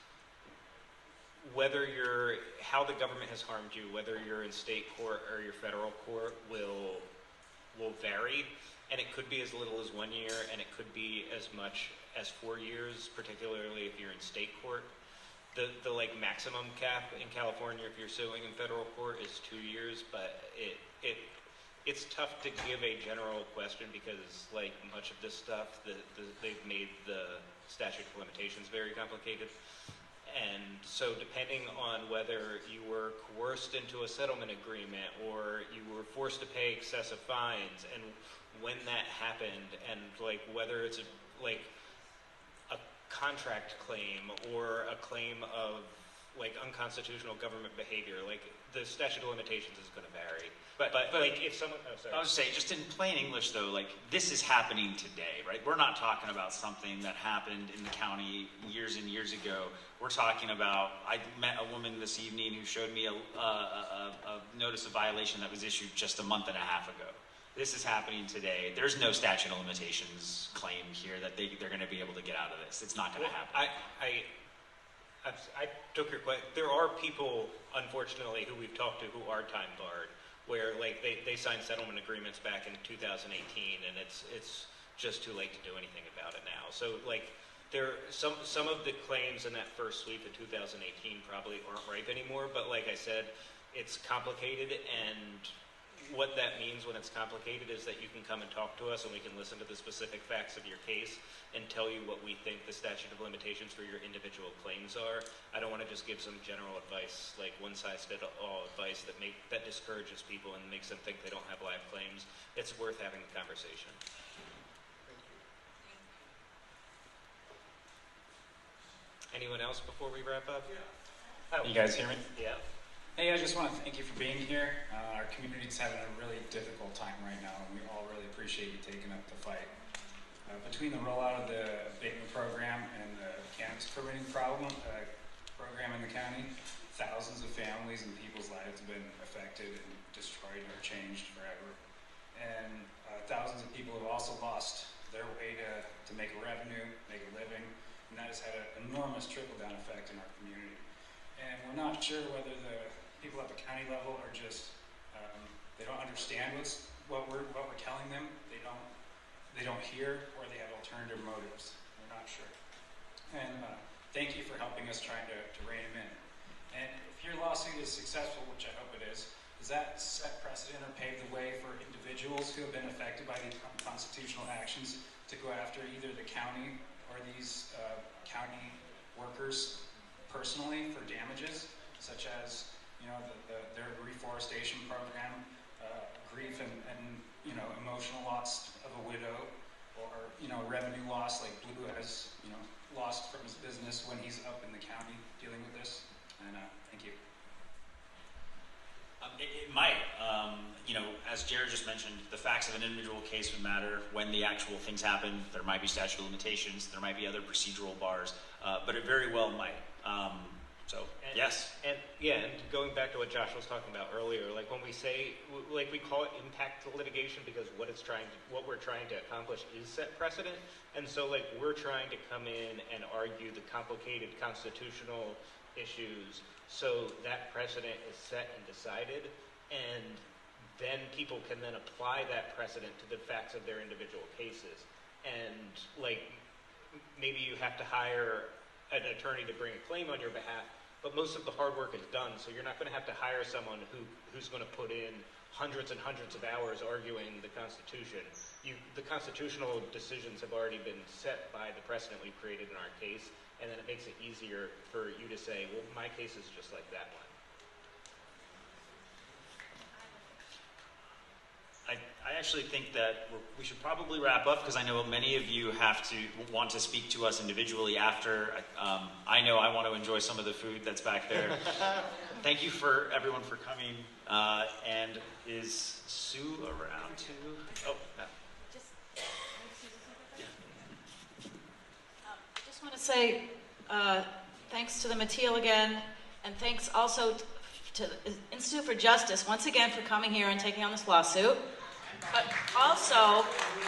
how the government has harmed you, whether you're in state court or your federal court, will vary, and it could be as little as 1 year, and it could be as much as 4 years, particularly if you're in state court. The like maximum cap in California if you're suing in federal court is 2 years, but it's tough to give a general question because like much of this stuff, they've made the statute of limitations very complicated. And so depending on whether you were coerced into a settlement agreement or you were forced to pay excessive fines and when that happened and like whether it's a contract claim or a claim of like unconstitutional government behavior, like the statute of limitations is going to vary. But like if someone, I would say, just in plain English though, like this is happening today, right? We're not talking about something that happened in the county years and years ago. We're talking about, I met a woman this evening who showed me a notice of violation that was issued just a month and a half ago. This is happening today. There's no statute of limitations claim here that they're going to be able to get out of this. It's not going to happen. I took your question. There are people, unfortunately, who we've talked to who are time barred, where like they signed settlement agreements back in 2018, and it's just too late to do anything about it now. So like some of the claims in that first sweep in 2018 probably aren't ripe anymore. But like I said, it's complicated, and what that means when it's complicated is that you can come and talk to us and we can listen to the specific facts of your case and tell you what we think the statute of limitations for your individual claims are. I don't want to just give some general advice, like one-size-fits-all advice that discourages people and makes them think they don't have live claims. It's worth having the conversation. Anyone else before we wrap up? Yeah. You guys hear me? Yeah. Hey, I just want to thank you for being here. Our community's having a really difficult time right now, and we all really appreciate you taking up the fight. Between the rollout of the abatement program and the cannabis permitting program in the county, thousands of families and people's lives have been affected and destroyed or changed forever. And thousands of people have also lost their way to make a revenue, make a living, and that has had an enormous trickle-down effect in our community. And we're not sure whether the people at the county level are just they don't understand what we're telling them. They don't hear, or they have alternative motives. We're not sure. And thank you for helping us trying to rein them in. And if your lawsuit is successful, which I hope it is, does that set precedent or pave the way for individuals who have been affected by these unconstitutional actions to go after either the county or these county workers personally for damages, such as their reforestation program, grief and emotional loss of a widow, or revenue loss like Blu has lost from his business when he's up in the county dealing with this. And thank you. It might. As Jared just mentioned, the facts of an individual case would matter. When the actual things happen, there might be statute of limitations, there might be other procedural bars, but it very well might. Yes. And going back to what Josh was talking about earlier, like when we say, like we call it impact litigation because what we're trying to accomplish is set precedent. And so like we're trying to come in and argue the complicated constitutional issues so that precedent is set and decided, and then people can then apply that precedent to the facts of their individual cases. And like maybe you have to hire an attorney to bring a claim on your behalf, but most of the hard work is done, so you're not going to have to hire someone who's going to put in hundreds and hundreds of hours arguing the Constitution. The constitutional decisions have already been set by the precedent we've created in our case, and then it makes it easier for you to say, well, my case is just like that one. I actually think that we should probably wrap up because I know many of you want to speak to us individually after. I know I want to enjoy some of the food that's back there. Thank you for everyone for coming. And is Sue around too? Oh, no. I just want to say thanks to the Mateel again, and thanks also to the Institute for Justice once again for coming here and taking on this lawsuit, but also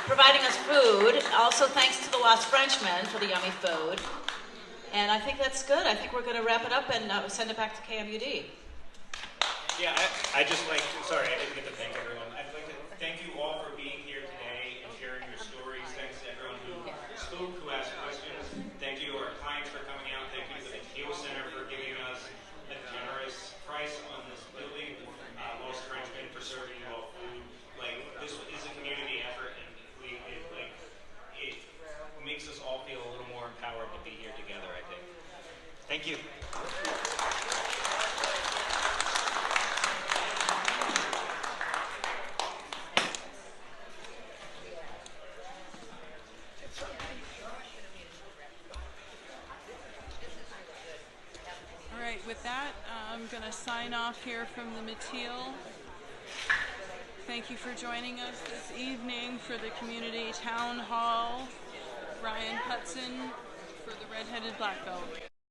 providing us food. Also thanks to the Lost Frenchmen for the yummy food. And I think that's good. I think we're going to wrap it up and send it back to KMUD. Yeah, I just like to, sorry, I didn't get to thank everyone. I'd like to thank you all for being here today and sharing your stories. Thanks to everyone who spoke, who asked questions. Thank you to our clients for coming out. Thank you to the Mateel Center for giving us a generous price on this building. Lost Frenchman for serving you all food. Like, this is a community effort, and it makes us all feel a little more empowered to be here together, I think. Thank you. All right, with that, I'm going to sign off here from the Mateel. Thank you for joining us this evening for the Community Town Hall. Ryan Hudson for the Red-Headed Black Belt.